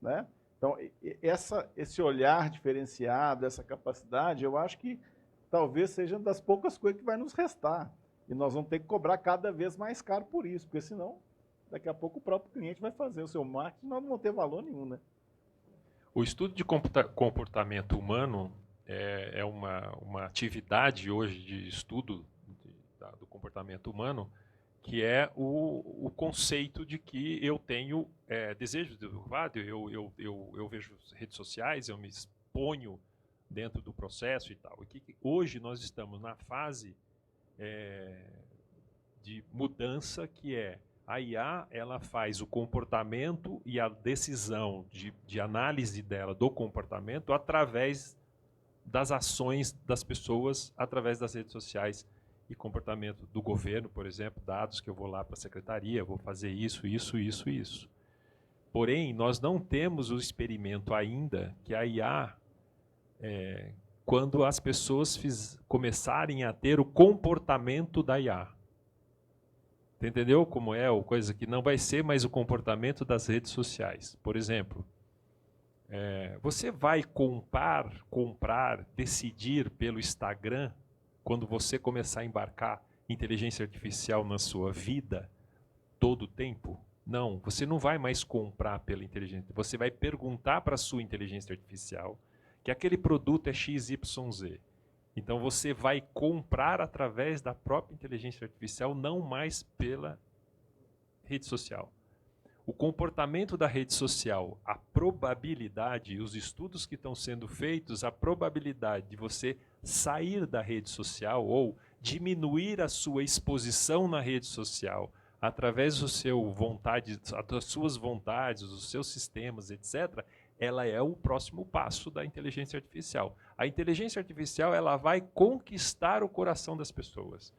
Né? Então, esse olhar diferenciado, essa capacidade, eu acho que talvez seja uma das poucas coisas que vai nos restar. E nós vamos ter que cobrar cada vez mais caro por isso, porque senão, daqui a pouco o próprio cliente vai fazer o seu marketing e nós não vamos ter valor nenhum. Né?
O estudo de comportamento humano é uma atividade hoje de estudo do comportamento humano, que é o conceito de que eu tenho desejo de eu vejo redes sociais, eu me exponho dentro do processo e tal. E que hoje nós estamos na fase de mudança, que a IA ela faz o comportamento e a decisão de análise dela do comportamento através das ações das pessoas, através das redes sociais e comportamento do governo, por exemplo, dados que eu vou lá para a secretaria, vou fazer isso. Porém, nós não temos o experimento ainda que a IA, quando as pessoas começarem a ter o comportamento da IA. Entendeu como é? Ou coisa que não vai ser mais o comportamento das redes sociais. Por exemplo, você vai comprar, decidir pelo Instagram quando você começar a embarcar inteligência artificial na sua vida todo o tempo? Não, você não vai mais comprar pela inteligência. Você vai perguntar para a sua inteligência artificial que aquele produto é XYZ. Então você vai comprar através da própria inteligência artificial, não mais pela rede social. O comportamento da rede social, a probabilidade, os estudos que estão sendo feitos, a probabilidade de você sair da rede social ou diminuir a sua exposição na rede social através das suas vontades, dos seus sistemas, etc., ela é o próximo passo da inteligência artificial. A inteligência artificial ela vai conquistar o coração das pessoas,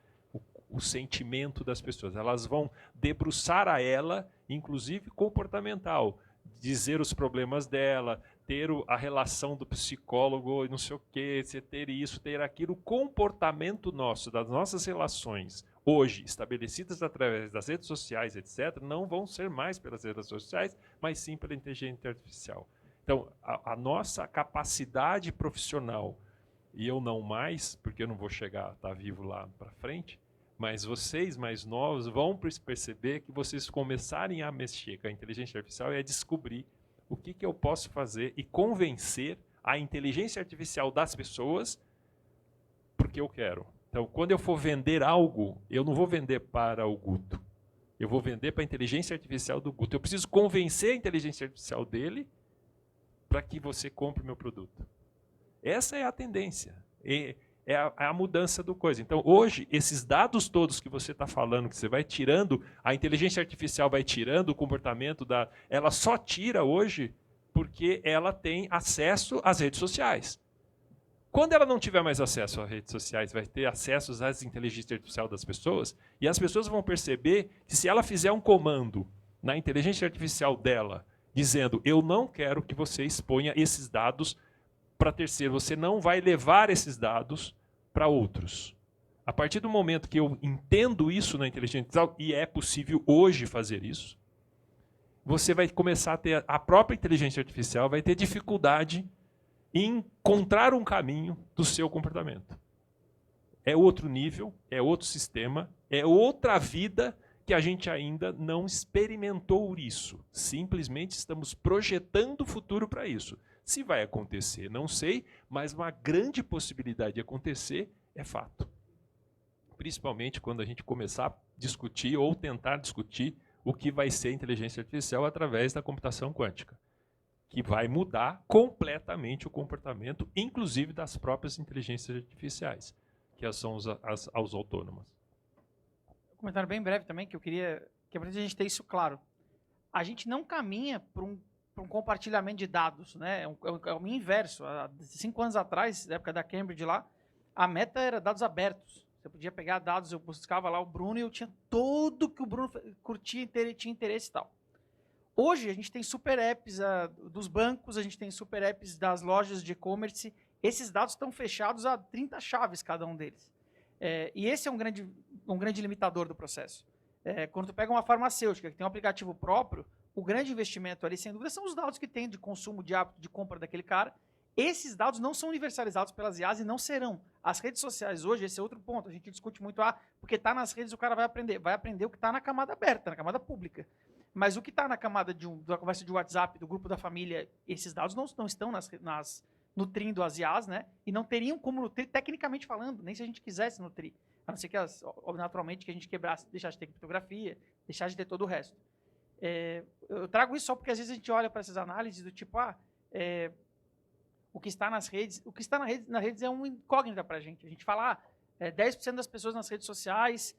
o sentimento das pessoas. Elas vão debruçar a ela, inclusive comportamental, dizer os problemas dela, ter a relação do psicólogo, não sei o quê, ter isso, ter aquilo. O comportamento nosso, das nossas relações, hoje estabelecidas através das redes sociais, etc., não vão ser mais pelas redes sociais, mas sim pela inteligência artificial. Então, a nossa capacidade profissional, e eu não mais, porque eu não vou chegar, estar vivo lá para frente, mas vocês mais novos vão perceber que vocês começarem a mexer com a inteligência artificial e a descobrir o que eu posso fazer e convencer a inteligência artificial das pessoas porque eu quero. Então, quando eu for vender algo, eu não vou vender para o Guto. Eu vou vender para a inteligência artificial do Guto. Eu preciso convencer a inteligência artificial dele para que você compre o meu produto. Essa é a tendência. É a mudança do coisa. Então, hoje, esses dados todos que você está falando, que você vai tirando, a inteligência artificial vai tirando o comportamento ela só tira hoje porque ela tem acesso às redes sociais. Quando ela não tiver mais acesso às redes sociais, vai ter acesso às inteligências artificiais das pessoas, e as pessoas vão perceber que se ela fizer um comando na inteligência artificial dela, dizendo, eu não quero que você exponha esses dados para terceiro, você não vai levar esses dados para outros. A partir do momento que eu entendo isso na inteligência artificial, e é possível hoje fazer isso, você vai começar a ter, a própria inteligência artificial vai ter dificuldade em encontrar um caminho do seu comportamento. É outro nível, é outro sistema, é outra vida que a gente ainda não experimentou isso. Simplesmente estamos projetando o futuro para isso. Se vai acontecer, não sei, mas uma grande possibilidade de acontecer é fato. Principalmente quando a gente começar a discutir ou tentar discutir o que vai ser inteligência artificial através da computação quântica, que vai mudar completamente o comportamento, inclusive das próprias inteligências artificiais, que são as autônomas.
Um comentário bem breve também, que eu queria que a gente tenha isso claro. A gente não caminha para um compartilhamento de dados, né? É o inverso. Há 5 anos atrás, na época da Cambridge lá, a meta era dados abertos. Você podia pegar dados, eu buscava lá o Bruno e eu tinha tudo que o Bruno curtia, tinha interesse e tal. Hoje a gente tem super apps dos bancos, a gente tem super apps das lojas de e-commerce. Esses dados estão fechados a 30 chaves cada um deles. E esse é um grande limitador do processo. Quando tu pega uma farmacêutica que tem um aplicativo próprio, o grande investimento ali, sem dúvida, são os dados que tem de consumo, de hábito de compra daquele cara. Esses dados não são universalizados pelas IAs e não serão. As redes sociais hoje, esse é outro ponto, a gente discute muito, porque está nas redes o cara vai aprender o que está na camada aberta, na camada pública. Mas o que está na camada da conversa de WhatsApp, do grupo da família, esses dados não estão nutrindo as IAs, né? E não teriam como nutrir, tecnicamente falando, nem se a gente quisesse nutrir. A não ser que, naturalmente, que a gente quebrasse, deixasse de ter criptografia, deixasse de ter todo o resto. Eu trago isso só porque às vezes a gente olha para essas análises do tipo, o que está nas redes, nas redes é uma incógnita para a gente. A gente fala, 10% das pessoas nas redes sociais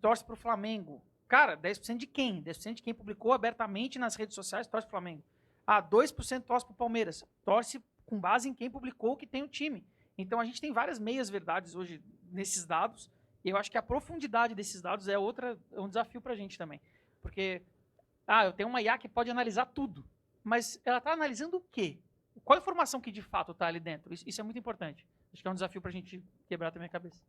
torce para o Flamengo. Cara, 10% de quem? 10% de quem publicou abertamente nas redes sociais torce para o Flamengo. 2% torce para o Palmeiras. Torce com base em quem publicou que tem o time. Então, a gente tem várias meias-verdades hoje nesses dados, e eu acho que a profundidade desses dados é um desafio para a gente também. Porque, eu tenho uma IA que pode analisar tudo, mas ela está analisando o quê? Qual a informação que de fato está ali dentro? Isso é muito importante. Acho que é um desafio para a gente quebrar também a cabeça.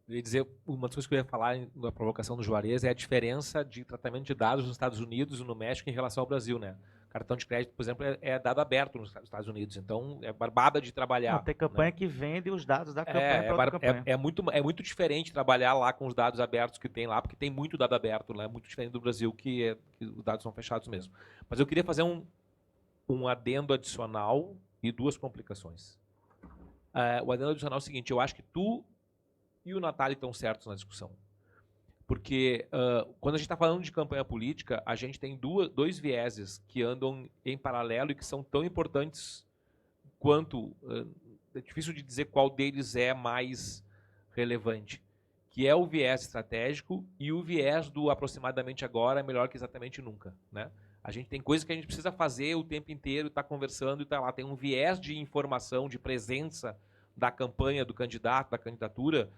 Eu ia dizer, uma das coisas que eu ia falar na provocação do Juarez é a diferença de tratamento de dados nos Estados Unidos e no México em relação ao Brasil, né? Cartão de crédito, por exemplo, é dado aberto nos Estados Unidos, então é barbada de trabalhar.
Não, tem campanha, né, que vende os dados da campanha para outra campanha.
É muito diferente trabalhar lá com os dados abertos que tem lá, porque tem muito dado aberto lá, é muito diferente do Brasil, que os dados são fechados mesmo. Mas eu queria fazer um adendo adicional e 2 complicações. O adendo adicional é o seguinte, eu acho que tu e o Natália estão certos na discussão. Porque quando a gente está falando de campanha política, a gente tem 2 vieses que andam em paralelo e que são tão importantes quanto... é difícil de dizer qual deles é mais relevante. Que é o viés estratégico e o viés do aproximadamente agora é melhor que exatamente nunca, né? A gente tem coisas que a gente precisa fazer o tempo inteiro, está conversando e está lá. Tem um viés de informação, de presença da campanha, do candidato, da candidatura,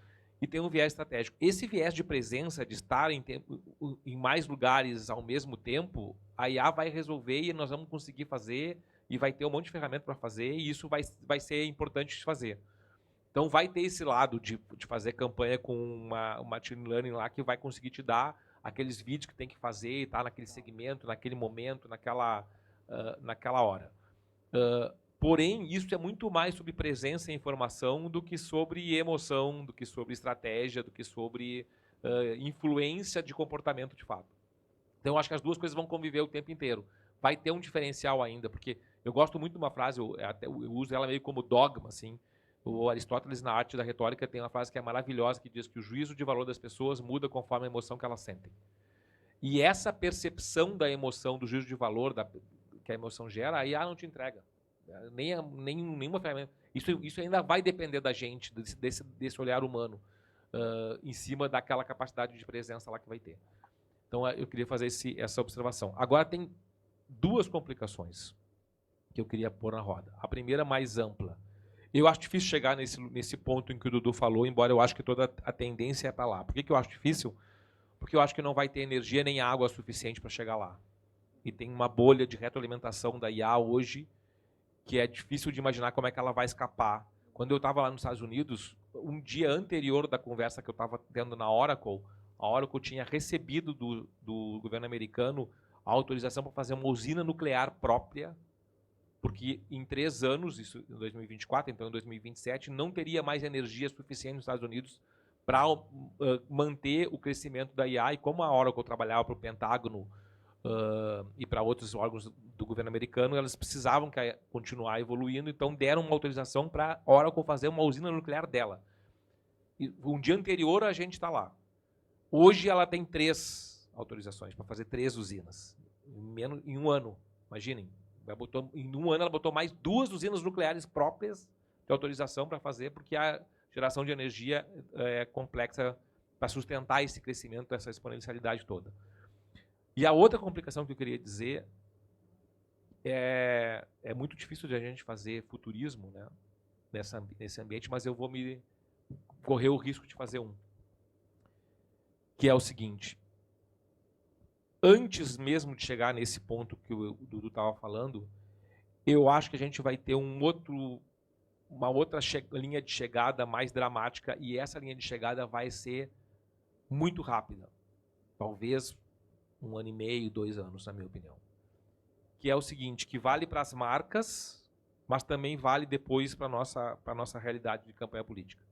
e tem um viés estratégico. Esse viés de presença, de estar em mais lugares ao mesmo tempo, a IA vai resolver e nós vamos conseguir fazer, e vai ter um monte de ferramenta para fazer, e isso vai ser importante de fazer. Então vai ter esse lado de fazer campanha com uma machine learning lá que vai conseguir te dar aqueles vídeos que tem que fazer, tá naquele segmento, naquele momento, naquela hora. Porém, isso é muito mais sobre presença e informação do que sobre emoção, do que sobre estratégia, do que sobre influência de comportamento de fato. Então, eu acho que as 2 coisas vão conviver o tempo inteiro. Vai ter um diferencial ainda, porque eu gosto muito de uma frase, eu uso ela meio como dogma, assim. O Aristóteles, na Arte da Retórica, tem uma frase que é maravilhosa, que diz que o juízo de valor das pessoas muda conforme a emoção que elas sentem. E essa percepção da emoção, do juízo de valor que a emoção gera, a IA não te entrega. Nenhuma ferramenta. Isso ainda vai depender da gente, desse olhar humano, em cima daquela capacidade de presença lá que vai ter. Então, eu queria fazer essa observação. Agora, tem 2 complicações que eu queria pôr na roda. A primeira, mais ampla. Eu acho difícil chegar nesse ponto em que o Dudu falou, embora eu acho que toda a tendência é para lá. Por que eu acho difícil? Porque eu acho que não vai ter energia nem água suficiente para chegar lá. E tem uma bolha de retroalimentação da IA hoje que é difícil de imaginar como é que ela vai escapar. Quando eu estava lá nos Estados Unidos, um dia anterior da conversa que eu estava tendo na Oracle, a Oracle tinha recebido do governo americano a autorização para fazer uma usina nuclear própria, porque em 3 anos, isso em 2024, então em 2027, não teria mais energia suficiente nos Estados Unidos para manter o crescimento da IA. E como a Oracle trabalhava para o Pentágono e para outros órgãos do governo americano, elas precisavam continuar evoluindo, então deram uma autorização para a Oracle fazer uma usina nuclear dela. Um dia anterior a gente está lá. Hoje ela tem 3 autorizações para fazer 3 usinas. Em um ano, imaginem. Em um ano ela botou mais 2 usinas nucleares próprias de autorização para fazer, porque a geração de energia é complexa para sustentar esse crescimento, essa exponencialidade toda. E a outra complicação que eu queria dizer é muito difícil de a gente fazer futurismo, né, nesse ambiente, mas eu vou me correr o risco de fazer um. Que é o seguinte: antes mesmo de chegar nesse ponto que o Dudu estava falando, eu acho que a gente vai ter uma outra linha de chegada mais dramática, e essa linha de chegada vai ser muito rápida. Talvez 1 ano e meio, 2 anos, na minha opinião. Que é o seguinte, que vale para as marcas, mas também vale depois para a nossa realidade de campanha política.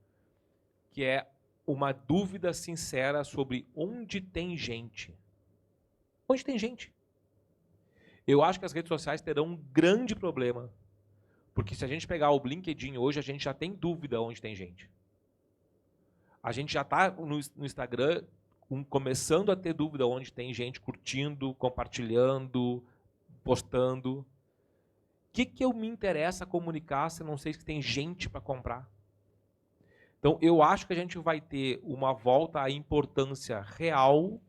Que é uma dúvida sincera sobre onde tem gente. Onde tem gente? Eu acho que as redes sociais terão um grande problema, porque se a gente pegar o LinkedIn hoje, a gente já tem dúvida onde tem gente. A gente já está no Instagram começando a ter dúvida onde tem gente curtindo, compartilhando, postando. O que eu me interessa comunicar se não sei se tem gente para comprar? Então, eu acho que a gente vai ter uma volta à importância real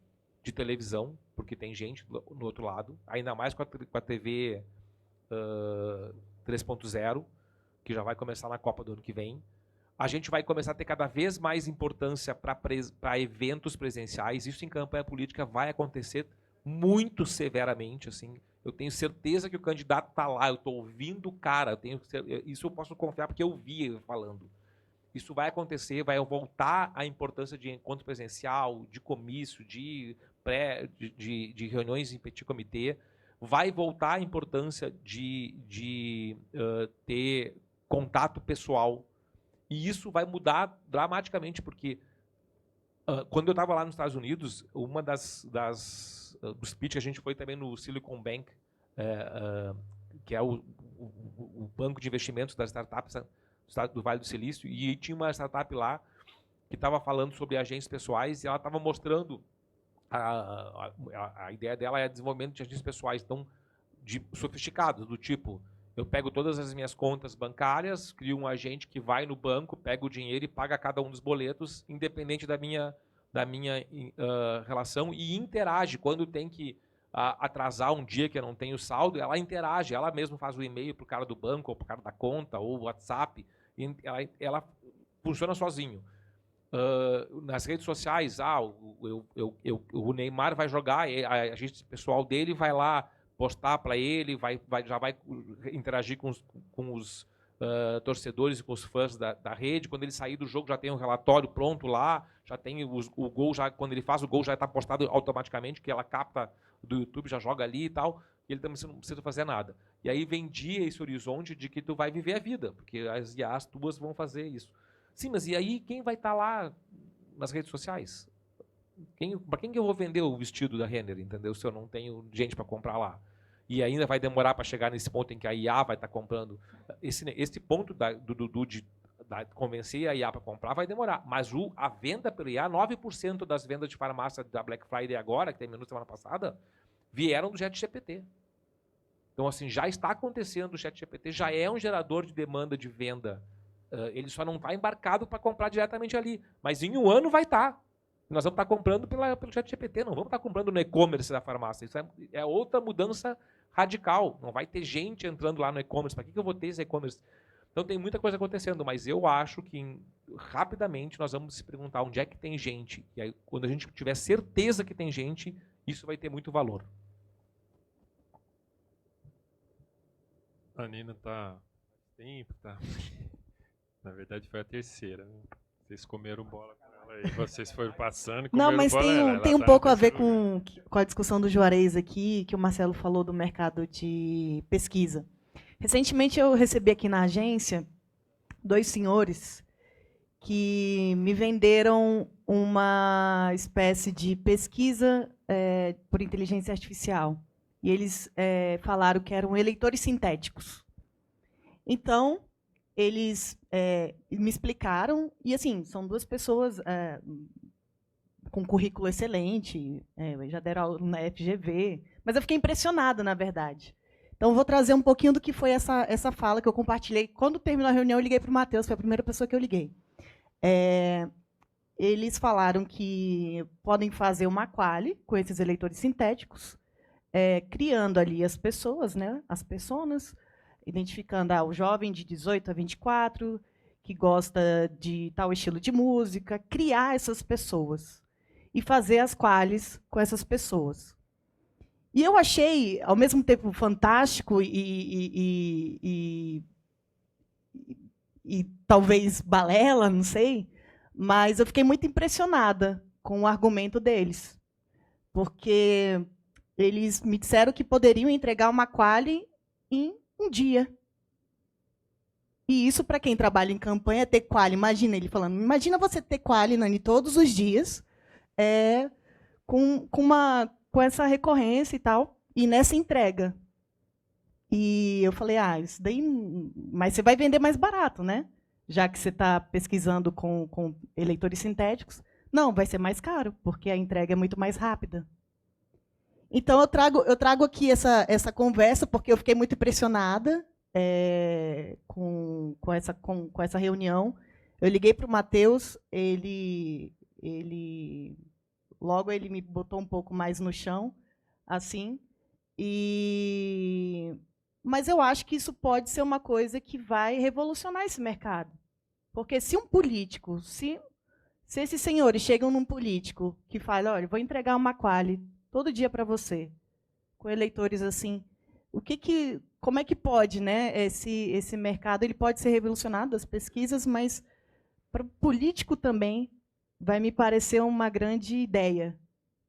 de televisão, porque tem gente no outro lado, ainda mais com a TV 3.0, que já vai começar na Copa do ano que vem. A gente vai começar a ter cada vez mais importância para eventos presenciais. Isso em campanha política vai acontecer muito severamente. Assim. Eu tenho certeza que o candidato está lá, eu estou ouvindo o cara. Isso eu posso confiar porque eu vi ele falando. Isso vai acontecer, vai voltar a importância de encontro presencial, de comício, de reuniões em petit comitê. Vai voltar a importância de ter contato pessoal. E isso vai mudar dramaticamente, porque quando eu estava lá nos Estados Unidos, uma dos pitch que a gente foi também no Silicon Bank, que é o banco de investimentos das startups do Vale do Silício, e tinha uma startup lá que estava falando sobre agentes pessoais, e ela estava mostrando a ideia dela é desenvolvimento de agentes pessoais sofisticados, do tipo, eu pego todas as minhas contas bancárias, crio um agente que vai no banco, pega o dinheiro e paga cada um dos boletos, independente da minha relação, e interage. Quando tem que atrasar um dia que eu não tenho saldo, ela interage, ela mesma faz o e-mail para o cara do banco, ou para o cara da conta, ou o WhatsApp, e ela funciona sozinho. Nas redes sociais, o Neymar vai jogar, a agente pessoal dele vai lá postar para ele, já vai interagir com os torcedores e com os fãs da rede. Quando ele sair do jogo, já tem um relatório pronto lá, já tem o gol, quando ele faz o gol, já está postado automaticamente, que ela capta do YouTube, já joga ali e tal, e ele também não precisa fazer nada. E aí vendia esse horizonte de que tu vai viver a vida, porque as IAs tuas vão fazer isso. Sim, mas e aí quem vai estar lá nas redes sociais? Para quem que eu vou vender o vestido da Renner, entendeu? Se eu não tenho gente para comprar lá. E ainda vai demorar para chegar nesse ponto em que a IA vai estar comprando. Esse ponto do Dudu de convencer a IA para comprar vai demorar. Mas a venda pelo IA, 9% das vendas de farmácia da Black Friday agora, que terminou semana passada, vieram do ChatGPT. Então, assim, já está acontecendo, o ChatGPT já é um gerador de demanda de venda. Ele só não está embarcado para comprar diretamente ali. Mas em um ano vai estar. Nós vamos estar comprando pelo ChatGPT, não vamos estar comprando no e-commerce da farmácia. Isso é outra mudança radical. Não vai ter gente entrando lá no e-commerce. Para que eu vou ter esse e-commerce? Então tem muita coisa acontecendo, mas eu acho que rapidamente nós vamos se perguntar onde é que tem gente. E aí, quando a gente tiver certeza que tem gente, isso vai ter muito valor.
A Nina tá tempo, tá. Na verdade foi a terceira. Né? Vocês comeram bola com ela aí. Vocês foram passando e comeram
Não, mas
bola.
tem um pouco a ver com a discussão do Juarez aqui, que o Marcelo falou do mercado de pesquisa. Recentemente eu recebi aqui na agência 2 senhores que me venderam uma espécie de pesquisa por inteligência artificial. E eles falaram que eram eleitores sintéticos. Então, eles me explicaram, e assim, são duas pessoas com currículo excelente, já deram aula na FGV, mas eu fiquei impressionada, na verdade. Então, vou trazer um pouquinho do que foi essa fala que eu compartilhei. Quando terminou a reunião, eu liguei para o Matheus, foi a primeira pessoa que eu liguei. Eles falaram que podem fazer uma quali com esses eleitores sintéticos, criando ali as pessoas, né, as personas, identificando o jovem de 18 a 24, que gosta de tal estilo de música, criar essas pessoas e fazer as qualis com essas pessoas. E eu achei, ao mesmo tempo, fantástico e talvez balela, não sei, mas eu fiquei muito impressionada com o argumento deles, porque eles me disseram que poderiam entregar uma quali em um dia. E isso, para quem trabalha em campanha, ter quali. Imagina ele falando, imagina você ter quali, Nani, todos os dias, com essa recorrência e tal, e nessa entrega. E eu falei, isso daí, mas você vai vender mais barato, né? Já que você está pesquisando com eleitores sintéticos. Não, vai ser mais caro, porque a entrega é muito mais rápida. Então, eu trago aqui essa conversa, porque eu fiquei muito impressionada com essa reunião. Eu liguei para o Matheus, logo ele me botou um pouco mais no chão, assim. Mas eu acho que isso pode ser uma coisa que vai revolucionar esse mercado. Porque se um político, se esses senhores chegam num político que fala, olha, vou entregar uma quali todo dia para você, com eleitores assim, como é que pode, né, esse mercado? Ele pode ser revolucionado, as pesquisas, mas para o político também vai me parecer uma grande ideia,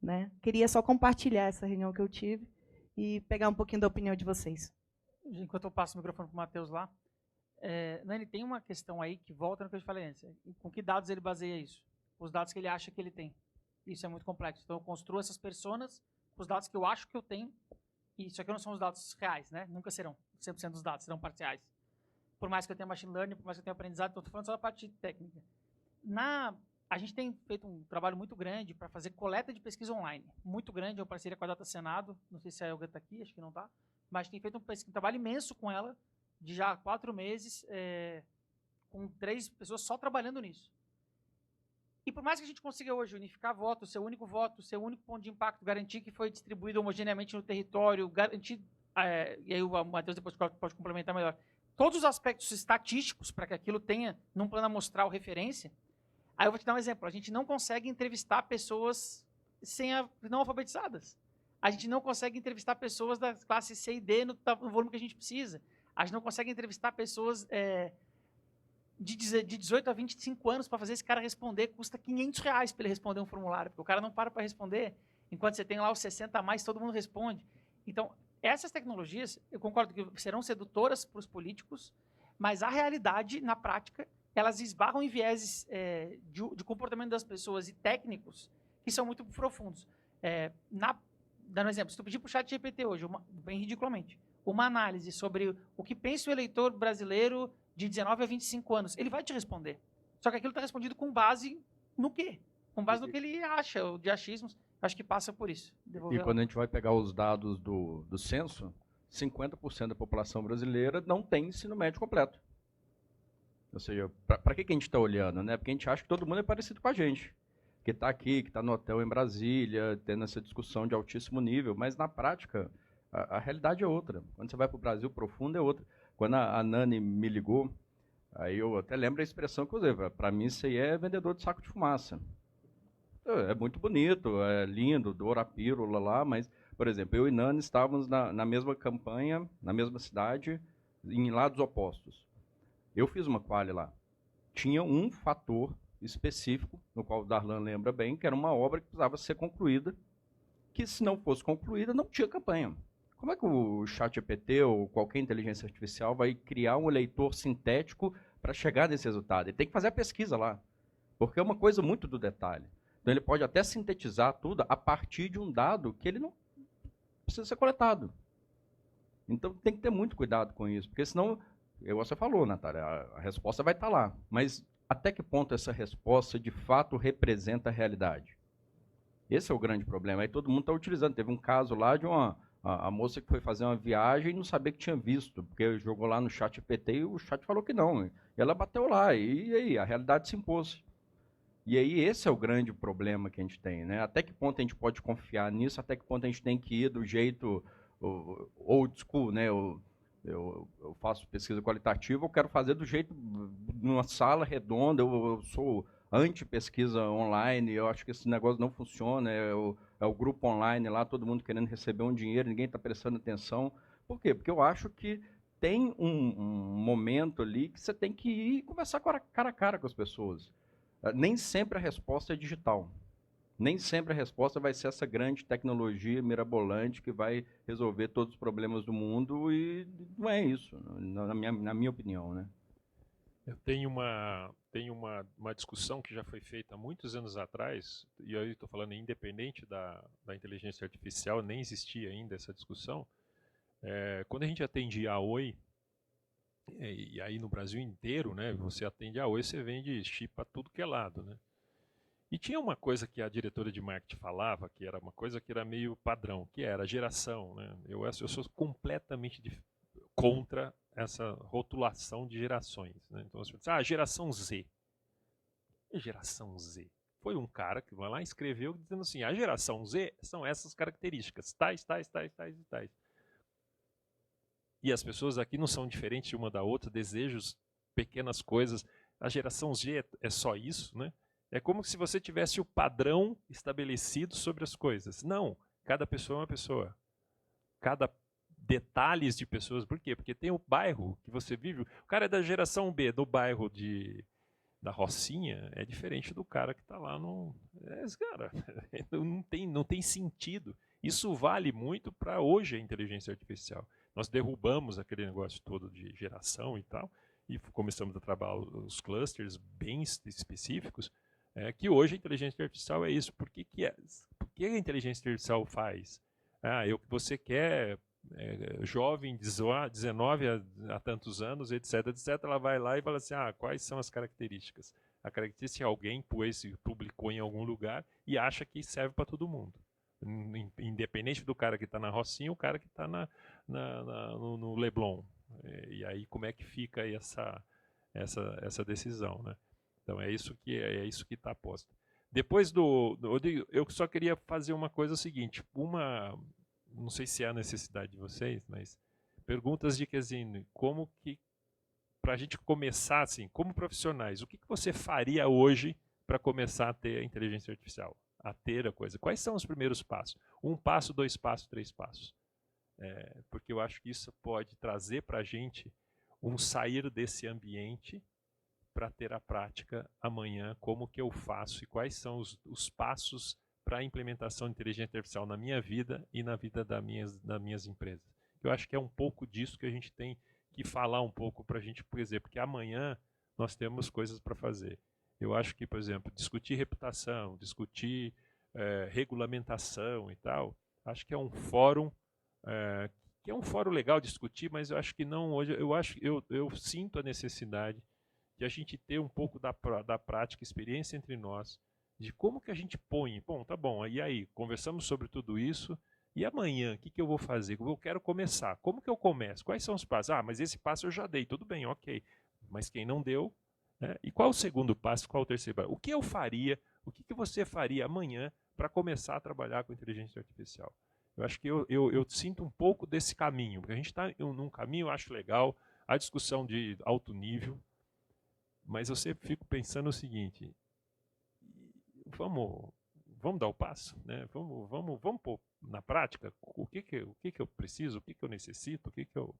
né? Queria só compartilhar essa reunião que eu tive e pegar um pouquinho da opinião de vocês.
Enquanto eu passo o microfone para o Matheus lá, Nani, tem uma questão aí que volta no que eu te falei antes. Com que dados ele baseia isso? Os dados que ele acha que ele tem. Isso é muito complexo. Então, eu construo essas personas com os dados que eu acho que eu tenho. E isso aqui não são os dados reais, né? Nunca serão 100% dos dados, serão parciais. Por mais que eu tenha machine learning, por mais que eu tenha aprendizado, estou falando só da parte técnica. A gente tem feito um trabalho muito grande para fazer coleta de pesquisa online. Muito grande, é uma parceria com a Data Senado. Não sei se a Elga está aqui, acho que não está. Mas tem feito um trabalho imenso com ela, de já 4 meses, com 3 pessoas só trabalhando nisso. E por mais que a gente consiga hoje unificar votos, seu único ponto de impacto, garantir que foi distribuído homogeneamente no território, garantir, e aí o Matheus depois pode complementar melhor, todos os aspectos estatísticos para que aquilo tenha, num plano amostral, referência. Aí eu vou te dar um exemplo. A gente não consegue entrevistar pessoas não alfabetizadas. A gente não consegue entrevistar pessoas da classe C e D no volume que a gente precisa. A gente não consegue entrevistar pessoas de 18 a 25 anos para fazer esse cara responder. Custa R$500 para ele responder um formulário, porque o cara não para responder. Enquanto você tem lá os 60 a mais, todo mundo responde. Então, essas tecnologias, eu concordo que serão sedutoras para os políticos, mas a realidade, na prática, elas esbarram em vieses de comportamento das pessoas e técnicos que são muito profundos. Dando um exemplo, se tu pedir para o ChatGPT hoje, bem ridiculamente, uma análise sobre o que pensa o eleitor brasileiro de 19 a 25 anos, ele vai te responder. Só que aquilo está respondido com base no quê? Com base no que ele acha, de achismos. Acho que passa por isso.
E quando a gente vai pegar os dados do censo, 50% da população brasileira não tem ensino médio completo. Ou seja, para que a gente está olhando? Né? Porque a gente acha que todo mundo é parecido com a gente. Que está aqui, que está no hotel em Brasília, tendo essa discussão de altíssimo nível, mas na prática a realidade é outra. Quando você vai para o Brasil profundo é outra. Quando a Nani me ligou, aí eu até lembro a expressão que eu usei, para mim isso aí é vendedor de saco de fumaça. É muito bonito, é lindo, dor a pílula lá, mas, por exemplo, eu e Nani estávamos na mesma campanha, na mesma cidade, em lados opostos. Eu fiz uma quali lá. Tinha um fator específico, no qual o Darlan lembra bem, que era uma obra que precisava ser concluída, que se não fosse concluída, não tinha campanha. Como é que o ChatGPT ou qualquer inteligência artificial vai criar um eleitor sintético para chegar nesse resultado? Ele tem que fazer a pesquisa lá, porque é uma coisa muito do detalhe. Então, ele pode até sintetizar tudo a partir de um dado que ele não precisa ser coletado. Então, tem que ter muito cuidado com isso, porque senão você falou, Natália, a resposta vai estar lá. Mas até que ponto essa resposta de fato representa a realidade? Esse é o grande problema. Aí todo mundo está utilizando. Teve um caso lá de a moça que foi fazer uma viagem e não sabia que tinha visto, porque jogou lá no chat GPT e o chat falou que não. E ela bateu lá, e aí a realidade se impôs. E aí esse é o grande problema que a gente tem, né? Até que ponto a gente pode confiar nisso, até que ponto a gente tem que ir do jeito old school, né? Eu faço pesquisa qualitativa, eu quero fazer do jeito, numa sala redonda, eu sou anti-pesquisa online, eu acho que esse negócio não funciona, é o grupo online lá, todo mundo querendo receber um dinheiro, ninguém está prestando atenção. Por quê? Porque eu acho que tem um momento ali que você tem que ir e conversar cara a cara com as pessoas. Nem sempre a resposta é digital. Nem sempre a resposta vai ser essa grande tecnologia mirabolante que vai resolver todos os problemas do mundo, e não é isso, na minha opinião, né?
Eu tenho uma discussão que já foi feita há muitos anos atrás, e aí estou falando independente da inteligência artificial, nem existia ainda essa discussão. Quando a gente atendia a Oi, e aí no Brasil inteiro, né, você atende a Oi, você vende chip para tudo que é lado, né? E tinha uma coisa que a diretora de marketing falava, que era uma coisa que era meio padrão, que era a geração, né? Eu sou completamente contra essa rotulação de gerações, né? Então você pensa, geração Z. E geração Z? Foi um cara que vai lá e escreveu dizendo assim, a geração Z são essas características, tais, tais, tais, tais e tais. E as pessoas aqui não são diferentes de uma da outra, desejos, pequenas coisas. A geração Z é só isso, né? É como se você tivesse o padrão estabelecido sobre as coisas. Não, cada pessoa é uma pessoa. Cada detalhes de pessoas. Por quê? Porque tem o bairro que você vive. O cara é da geração B, do bairro da Rocinha, é diferente do cara que está lá no... cara, não tem sentido. Isso vale muito para hoje a inteligência artificial. Nós derrubamos aquele negócio todo de geração e tal, e começamos a trabalhar os clusters bem específicos, que hoje a inteligência artificial é isso. Por que a inteligência artificial faz? Você quer jovem, 19 a tantos anos, etc, ela vai lá e fala assim, quais são as características? A característica é alguém publicou em algum lugar e acha que serve para todo mundo. Independente do cara que está na Rocinha, o cara que está no Leblon. E aí como é que fica aí essa decisão, né? Então é isso que está posto. Depois eu só queria fazer uma coisa seguinte, não sei se é a necessidade de vocês, mas perguntas de como que, para a gente começar assim, como profissionais, o que você faria hoje para começar a ter a inteligência artificial? A ter a coisa. Quais são os primeiros passos? 1 passo, 2 passos, 3 passos. Porque eu acho que isso pode trazer para a gente um sair desse ambiente para ter a prática amanhã, como que eu faço e quais são os passos para a implementação de inteligência artificial na minha vida e na vida das minhas empresas. Eu acho que é um pouco disso que a gente tem que falar um pouco para a gente, por exemplo, porque amanhã nós temos coisas para fazer. Eu acho que, por exemplo, discutir reputação, discutir regulamentação e tal, acho que é um fórum que é um fórum legal de discutir, mas eu acho que não hoje. Eu sinto a necessidade de a gente ter um pouco da prática, experiência entre nós, de como que a gente põe. Bom, tá bom, e aí, conversamos sobre tudo isso, e amanhã, o que eu vou fazer? Eu quero começar. Como que eu começo? Quais são os passos? Mas esse passo eu já dei, tudo bem, ok. Mas quem não deu, né? E qual o segundo passo, qual o terceiro passo? O que eu faria, o que você faria amanhã para começar a trabalhar com inteligência artificial? Eu acho que eu sinto um pouco desse caminho, porque a gente está num caminho, eu acho legal, a discussão de alto nível, mas eu sempre fico pensando o seguinte, vamos dar o passo, né? Vamos pôr na prática o que eu preciso, o que eu necessito, o que eu...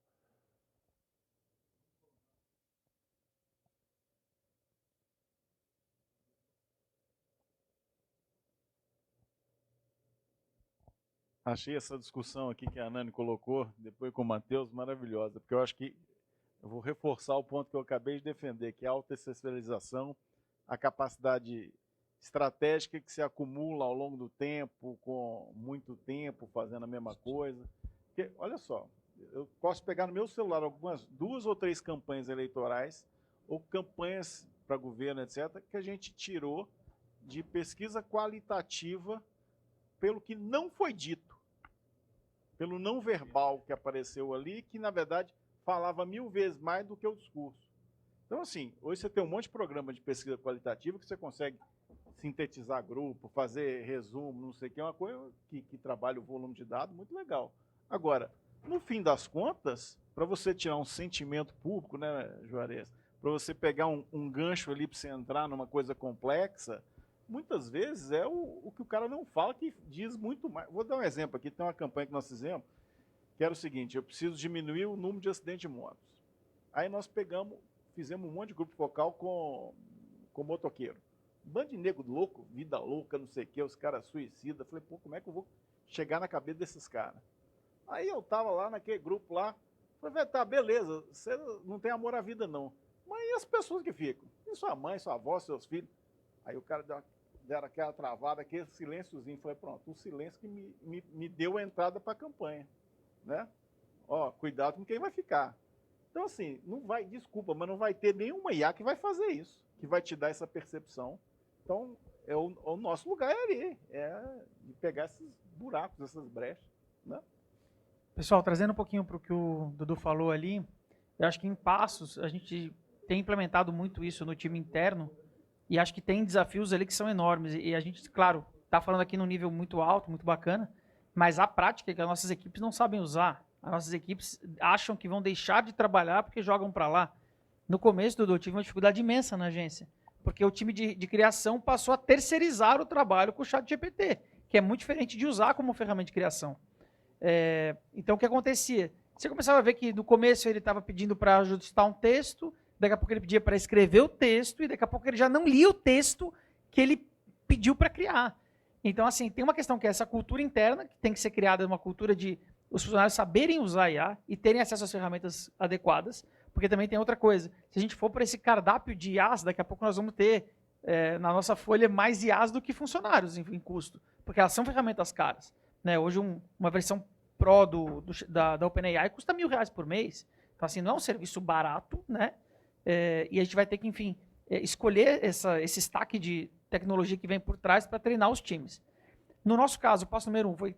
Achei essa discussão aqui que a Nani colocou, depois com o Matheus, maravilhosa, porque eu acho que eu vou reforçar o ponto que eu acabei de defender, que é a autoespecialização, a capacidade estratégica que se acumula ao longo do tempo, com muito tempo fazendo a mesma coisa. Porque, olha só, Eu posso pegar no meu celular algumas 2 ou 3 campanhas eleitorais ou campanhas para governo, etc., que a gente tirou de pesquisa qualitativa pelo que não foi dito, pelo não verbal que apareceu ali, que, na verdade, falava 1000 vezes mais do que o discurso. Então, assim, hoje você tem um monte de programa de pesquisa qualitativa que você consegue sintetizar grupo, fazer resumo, não sei o que, é uma coisa que trabalha o volume de dados, muito legal. Agora, no fim das contas, para você tirar um sentimento público, né, Juarez, para você pegar um gancho ali para você entrar numa coisa complexa, muitas vezes é o que o cara não fala, que diz muito mais. Vou dar um exemplo aqui, tem uma campanha que nós fizemos, que era o seguinte: eu preciso diminuir o número de acidentes de motos. Aí nós fizemos um monte de grupo focal com motoqueiro. Um bando de nego louco, vida louca, não sei o quê, os caras suicidas. Falei, pô, como é que eu vou chegar na cabeça desses caras? Aí eu tava lá naquele grupo lá, falei, tá, beleza, você não tem amor à vida não. Mas e as pessoas que ficam? E sua mãe, sua avó, seus filhos? Aí o cara deram aquela travada, aquele silênciozinho. Falei, pronto, o silêncio que me deu a entrada para a campanha, né? Ó, cuidado com quem vai ficar. Então, assim, não vai, desculpa, mas não vai ter nenhuma IA que vai fazer isso, que vai te dar essa percepção. Então, o nosso lugar é ali, é de pegar esses buracos, essas brechas, né?
Pessoal, trazendo um pouquinho para o que o Dudu falou ali, eu acho que em Passos a gente tem implementado muito isso no time interno e acho que tem desafios ali que são enormes. E a gente, claro, está falando aqui num nível muito alto, muito bacana, mas a prática é que as nossas equipes não sabem usar. As nossas equipes acham que vão deixar de trabalhar porque jogam para lá. No começo, Dudu, eu tive uma dificuldade imensa na agência, porque o time de criação passou a terceirizar o trabalho com o ChatGPT, que é muito diferente de usar como ferramenta de criação. Então, o que acontecia? Você começava a ver que no começo ele estava pedindo para ajustar um texto, daqui a pouco ele pedia para escrever o texto, e daqui a pouco ele já não lia o texto que ele pediu para criar. Então, assim, tem uma questão que é essa cultura interna, que tem que ser criada, uma cultura de os funcionários saberem usar IA e terem acesso às ferramentas adequadas, porque também tem outra coisa. Se a gente for para esse cardápio de IAs, daqui a pouco nós vamos ter na nossa folha mais IAs do que funcionários em custo, porque elas são ferramentas caras. Né? Hoje, uma versão Pro da OpenAI custa R$1.000 por mês. Então, assim, não é um serviço barato, né? E a gente vai ter que, enfim, escolher esse stack de tecnologia que vem por trás para treinar os times. No nosso caso, o passo número 1 foi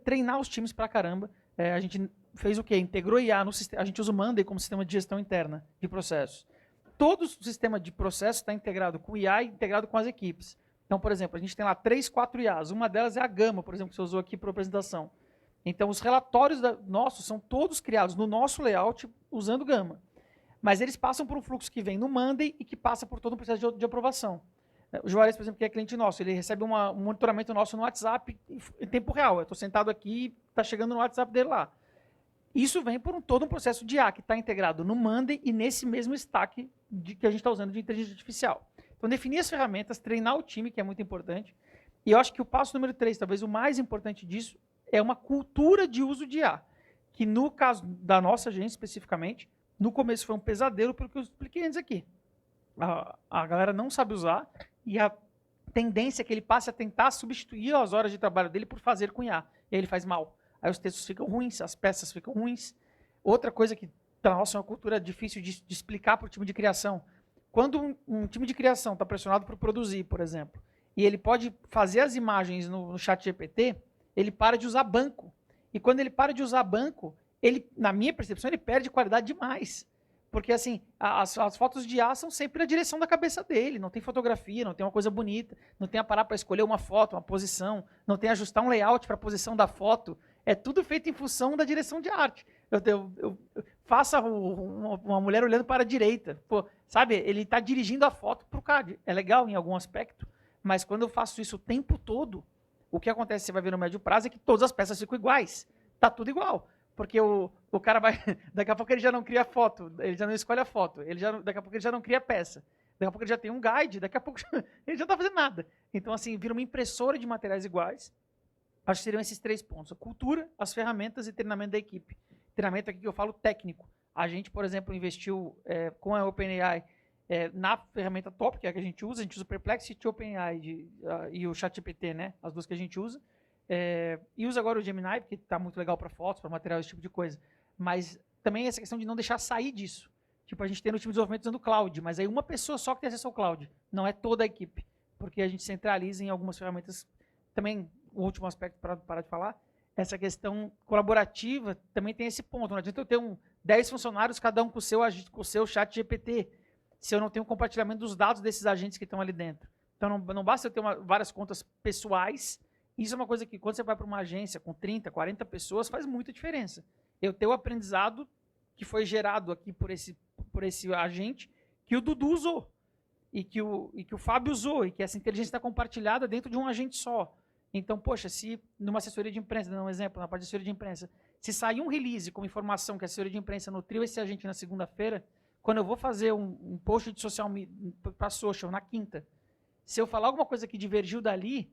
treinar os times para caramba. A gente fez o quê? Integrou IA no sistema. A gente usa o Monday como sistema de gestão interna de processos. Todo o sistema de processo está integrado com IA e integrado com as equipes. Então, por exemplo, a gente tem lá 3, 4 IAs. Uma delas é a Gama, por exemplo, que você usou aqui para a apresentação. Então, os relatórios nossos são todos criados no nosso layout usando Gama. Mas eles passam por um fluxo que vem no Monday e que passa por todo um processo de aprovação. O Juarez, por exemplo, que é cliente nosso, ele recebe um monitoramento nosso no WhatsApp em tempo real. Eu estou sentado aqui e está chegando no WhatsApp dele lá. Isso vem por todo um processo de IA que está integrado no Monday e nesse mesmo stack que a gente está usando de inteligência artificial. Então, definir as ferramentas, treinar o time, que é muito importante. E eu acho que o passo número 3, talvez o mais importante disso, é uma cultura de uso de IA, que no caso da nossa agência especificamente, no começo foi um pesadelo pelo que eu expliquei antes aqui. A galera não sabe usar e a tendência é que ele passe a tentar substituir as horas de trabalho dele por fazer com IA. E aí ele faz mal. Aí os textos ficam ruins, as peças ficam ruins. Outra coisa que, para nós, é uma cultura difícil de explicar para o time de criação. Quando um time de criação está pressionado por produzir, por exemplo, e ele pode fazer as imagens no ChatGPT, ele para de usar banco. E quando ele para de usar banco, ele, na minha percepção, ele perde qualidade demais. Porque, assim, as fotos de IA são sempre na direção da cabeça dele. Não tem fotografia, não tem uma coisa bonita, não tem a parar para escolher uma foto, uma posição, não tem ajustar um layout para a posição da foto. É tudo feito em função da direção de arte. Faça uma mulher olhando para a direita. Pô, sabe, ele está dirigindo a foto para o CAD. É legal em algum aspecto, mas quando eu faço isso o tempo todo, o que acontece, você vai ver no médio prazo, é que todas as peças ficam iguais. Está tudo igual. Porque o cara vai... Daqui a pouco ele já não cria foto, ele já não escolhe a foto, daqui a pouco ele já não cria peça. Daqui a pouco ele já tem um guide, daqui a pouco ele já não está fazendo nada. Então, assim, vira uma impressora de materiais iguais. Acho que seriam esses 3 pontos. A cultura, as ferramentas e treinamento da equipe. Treinamento aqui que eu falo técnico. A gente, por exemplo, investiu com a OpenAI na ferramenta top, que é a que a gente usa o Perplexity, OpenAI e o ChatGPT, né? As duas que a gente usa. E usa agora o Gemini, porque está muito legal para fotos, para material, esse tipo de coisa. Mas também essa questão de não deixar sair disso. Tipo, a gente tem no time de desenvolvimento usando o cloud, mas aí uma pessoa só que tem acesso ao cloud, não é toda a equipe, porque a gente centraliza em algumas ferramentas. Também, o último aspecto para parar de falar, essa questão colaborativa também tem esse ponto. Não adianta eu ter 10 funcionários, cada um com o seu chat GPT, se eu não tenho compartilhamento dos dados desses agentes que estão ali dentro. Então, não basta eu ter várias contas pessoais. Isso é uma coisa que, quando você vai para uma agência com 30, 40 pessoas, faz muita diferença. Eu ter o aprendizado que foi gerado aqui por esse agente, que o Dudu usou, e que o Fábio usou, e que essa inteligência está compartilhada dentro de um agente só. Então, poxa, se numa assessoria de imprensa, dando um exemplo, na parte de assessoria de imprensa, se sair um release com informação que a assessoria de imprensa nutriu esse agente na segunda-feira, quando eu vou fazer um post de social media para social na quinta, se eu falar alguma coisa que divergiu dali,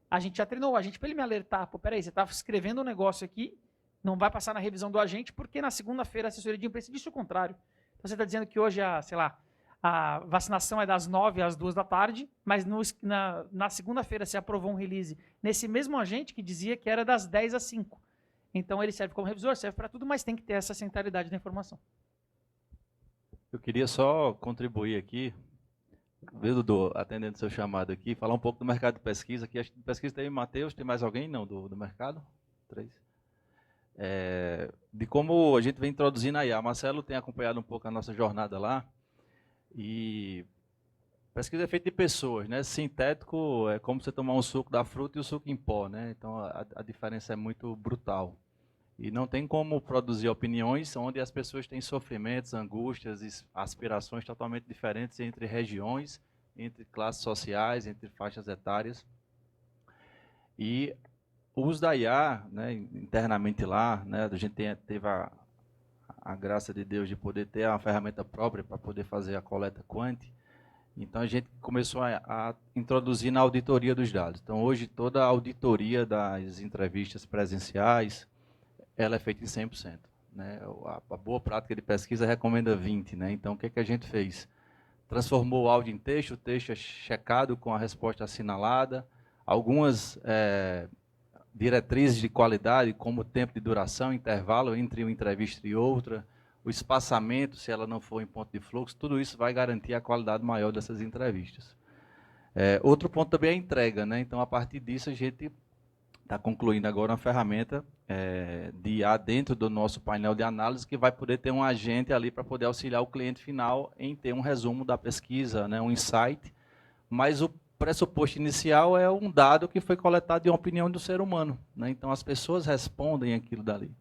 a gente já treinou o agente para ele me alertar. Pô, peraí, você está escrevendo um negócio aqui, não vai passar na revisão do agente, porque na segunda-feira a assessoria de imprensa disse o contrário. Então, você está dizendo que hoje, a vacinação é das 9 às 2 da tarde, mas na segunda-feira você aprovou um release nesse mesmo agente que dizia que era das 10 às 5. Então, ele serve como revisor, serve para tudo, mas tem que ter essa centralidade da informação.
Eu queria só contribuir aqui, viu, Dudu, atendendo o seu chamado aqui, falar um pouco do mercado de pesquisa. Aqui, acho que de pesquisa tem Matheus, tem mais alguém? Não, do mercado? 3. De como a gente vem introduzindo a IA. Marcelo tem acompanhado um pouco a nossa jornada lá. E pesquisa é feita de pessoas, né? Sintético é como você tomar um suco da fruta e o suco em pó, né? Então a diferença é muito brutal. E não tem como produzir opiniões onde as pessoas têm sofrimentos, angústias, aspirações totalmente diferentes entre regiões, entre classes sociais, entre faixas etárias. E o uso da IA, né, internamente lá, né, a gente teve a graça de Deus de poder ter uma ferramenta própria para poder fazer a coleta quant. Então, a gente começou a introduzir na auditoria dos dados. Então, hoje, toda a auditoria das entrevistas presenciais, ela é feita em 100%. Né? A boa prática de pesquisa recomenda 20%. Né? Então, o que a gente fez? Transformou o áudio em texto, o texto é checado com a resposta assinalada, algumas diretrizes de qualidade, como o tempo de duração, intervalo entre uma entrevista e outra, o espaçamento, se ela não for em ponto de fluxo, tudo isso vai garantir a qualidade maior dessas entrevistas. Outro ponto também é a entrega. Né? Então, a partir disso, a gente está concluindo agora uma ferramenta de IA dentro do nosso painel de análise, que vai poder ter um agente ali para poder auxiliar o cliente final em ter um resumo da pesquisa, né, um insight, mas o pressuposto inicial é um dado que foi coletado de uma opinião do ser humano. Né? Então, as pessoas respondem aquilo dali.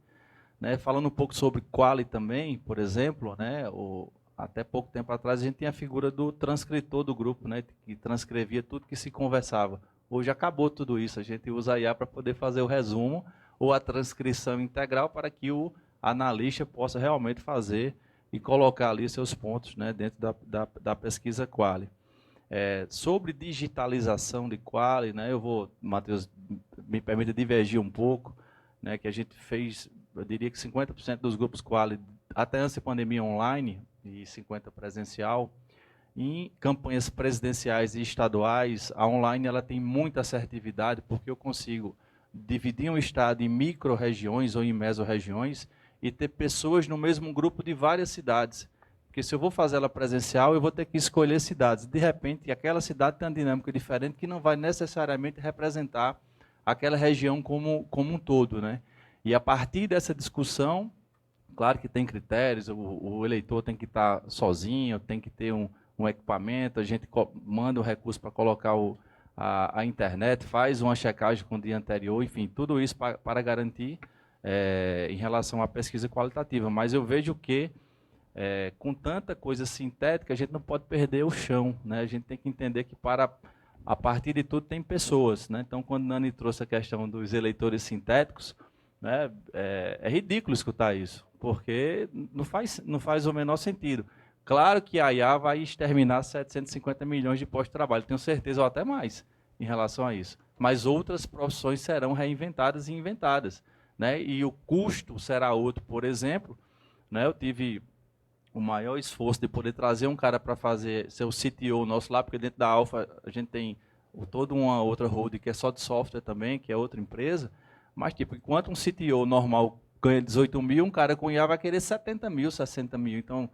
Né? Falando um pouco sobre quali também, por exemplo, né, até pouco tempo atrás a gente tinha a figura do transcritor do grupo, né, que transcrevia tudo que se conversava. Hoje acabou tudo isso, a gente usa a IA para poder fazer o resumo ou a transcrição integral para que o analista possa realmente fazer e colocar ali seus pontos, né, dentro da pesquisa quali. Sobre digitalização de quali, né, Matheus, me permita divergir um pouco, né, que a gente fez, eu diria que 50% dos grupos quali, até antes da pandemia online e 50% presencial. Em campanhas presidenciais e estaduais, a online ela tem muita assertividade, porque eu consigo dividir um estado em micro-regiões ou em mesorregiões e ter pessoas no mesmo grupo de várias cidades. Porque se eu vou fazer ela presencial, eu vou ter que escolher cidades. De repente, aquela cidade tem uma dinâmica diferente que não vai necessariamente representar aquela região como um todo. Né? E a partir dessa discussão, claro que tem critérios, o eleitor tem que estar sozinho, tem que ter um equipamento, a gente manda o recurso para colocar a internet, faz uma checagem com o dia anterior, enfim, tudo isso para garantir em relação à pesquisa qualitativa. Mas eu vejo que, com tanta coisa sintética, a gente não pode perder o chão. Né? A gente tem que entender que, a partir de tudo, tem pessoas. Né? Então, quando Nani trouxe a questão dos eleitores sintéticos, né, é ridículo escutar isso, porque não faz o menor sentido. Claro que a IA vai exterminar 750 milhões de postos de trabalho, tenho certeza, ou até mais, em relação a isso. Mas outras profissões serão reinventadas e inventadas. Né? E o custo será outro. Por exemplo, né, eu tive o maior esforço de poder trazer um cara para ser o CTO nosso lá, porque dentro da Alpha a gente tem toda uma outra holding que é só de software também, que é outra empresa. Mas, tipo, enquanto um CTO normal ganha 18 mil, um cara com IA vai querer 70 mil, 60 mil. Então,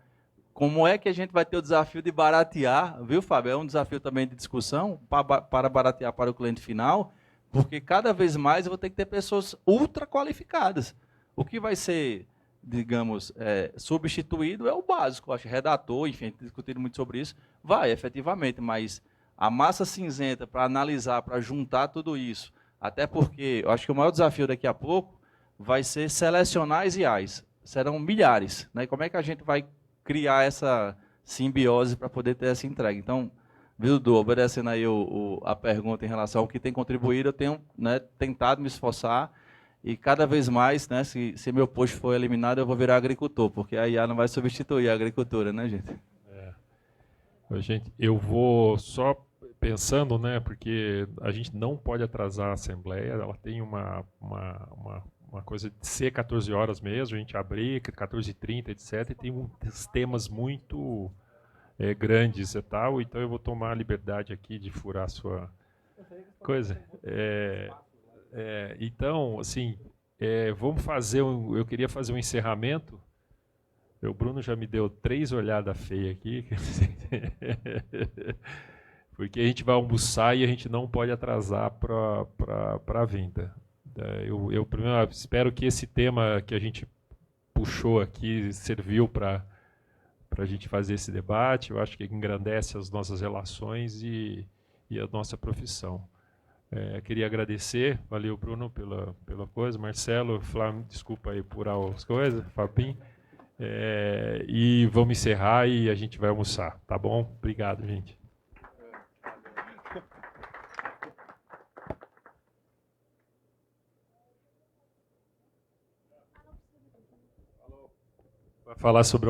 como é que a gente vai ter o desafio de baratear, viu, Fábio? É um desafio também de discussão para baratear para o cliente final, porque cada vez mais eu vou ter que ter pessoas ultra qualificadas. O que vai ser, digamos, substituído é o básico, acho, redator, enfim, discutido muito sobre isso, vai, efetivamente, mas a massa cinzenta para analisar, para juntar tudo isso, até porque eu acho que o maior desafio daqui a pouco vai ser selecionar as IAs. Serão milhares, né? Como é que a gente vai criar essa simbiose para poder ter essa entrega? Então, viu, Dudu, obedecendo aí a pergunta em relação ao que tem contribuído, eu tenho, né, tentado me esforçar e cada vez mais, né, se meu posto for eliminado, eu vou virar agricultor, porque a IA não vai substituir a agricultura, né, gente?
Gente, eu vou só pensando, né, porque a gente não pode atrasar a Assembleia, ela tem uma coisa de ser 14 horas mesmo, a gente abrir 14h30, etc. E tem uns temas muito grandes e tal, então eu vou tomar a liberdade aqui de furar a sua coisa. Então, assim, vamos fazer eu queria fazer um encerramento. O Bruno já me deu 3 olhadas feias aqui, porque a gente vai almoçar e a gente não pode atrasar para a vinda. Eu primeiro espero que esse tema que a gente puxou aqui serviu para a gente fazer esse debate. Eu acho que engrandece as nossas relações e a nossa profissão. Queria agradecer, valeu, Bruno, pela coisa, Marcelo, Flávio, desculpa aí por as coisas, Fabinho, e vamos encerrar e a gente vai almoçar, tá bom? Obrigado, gente. Vai falar sobre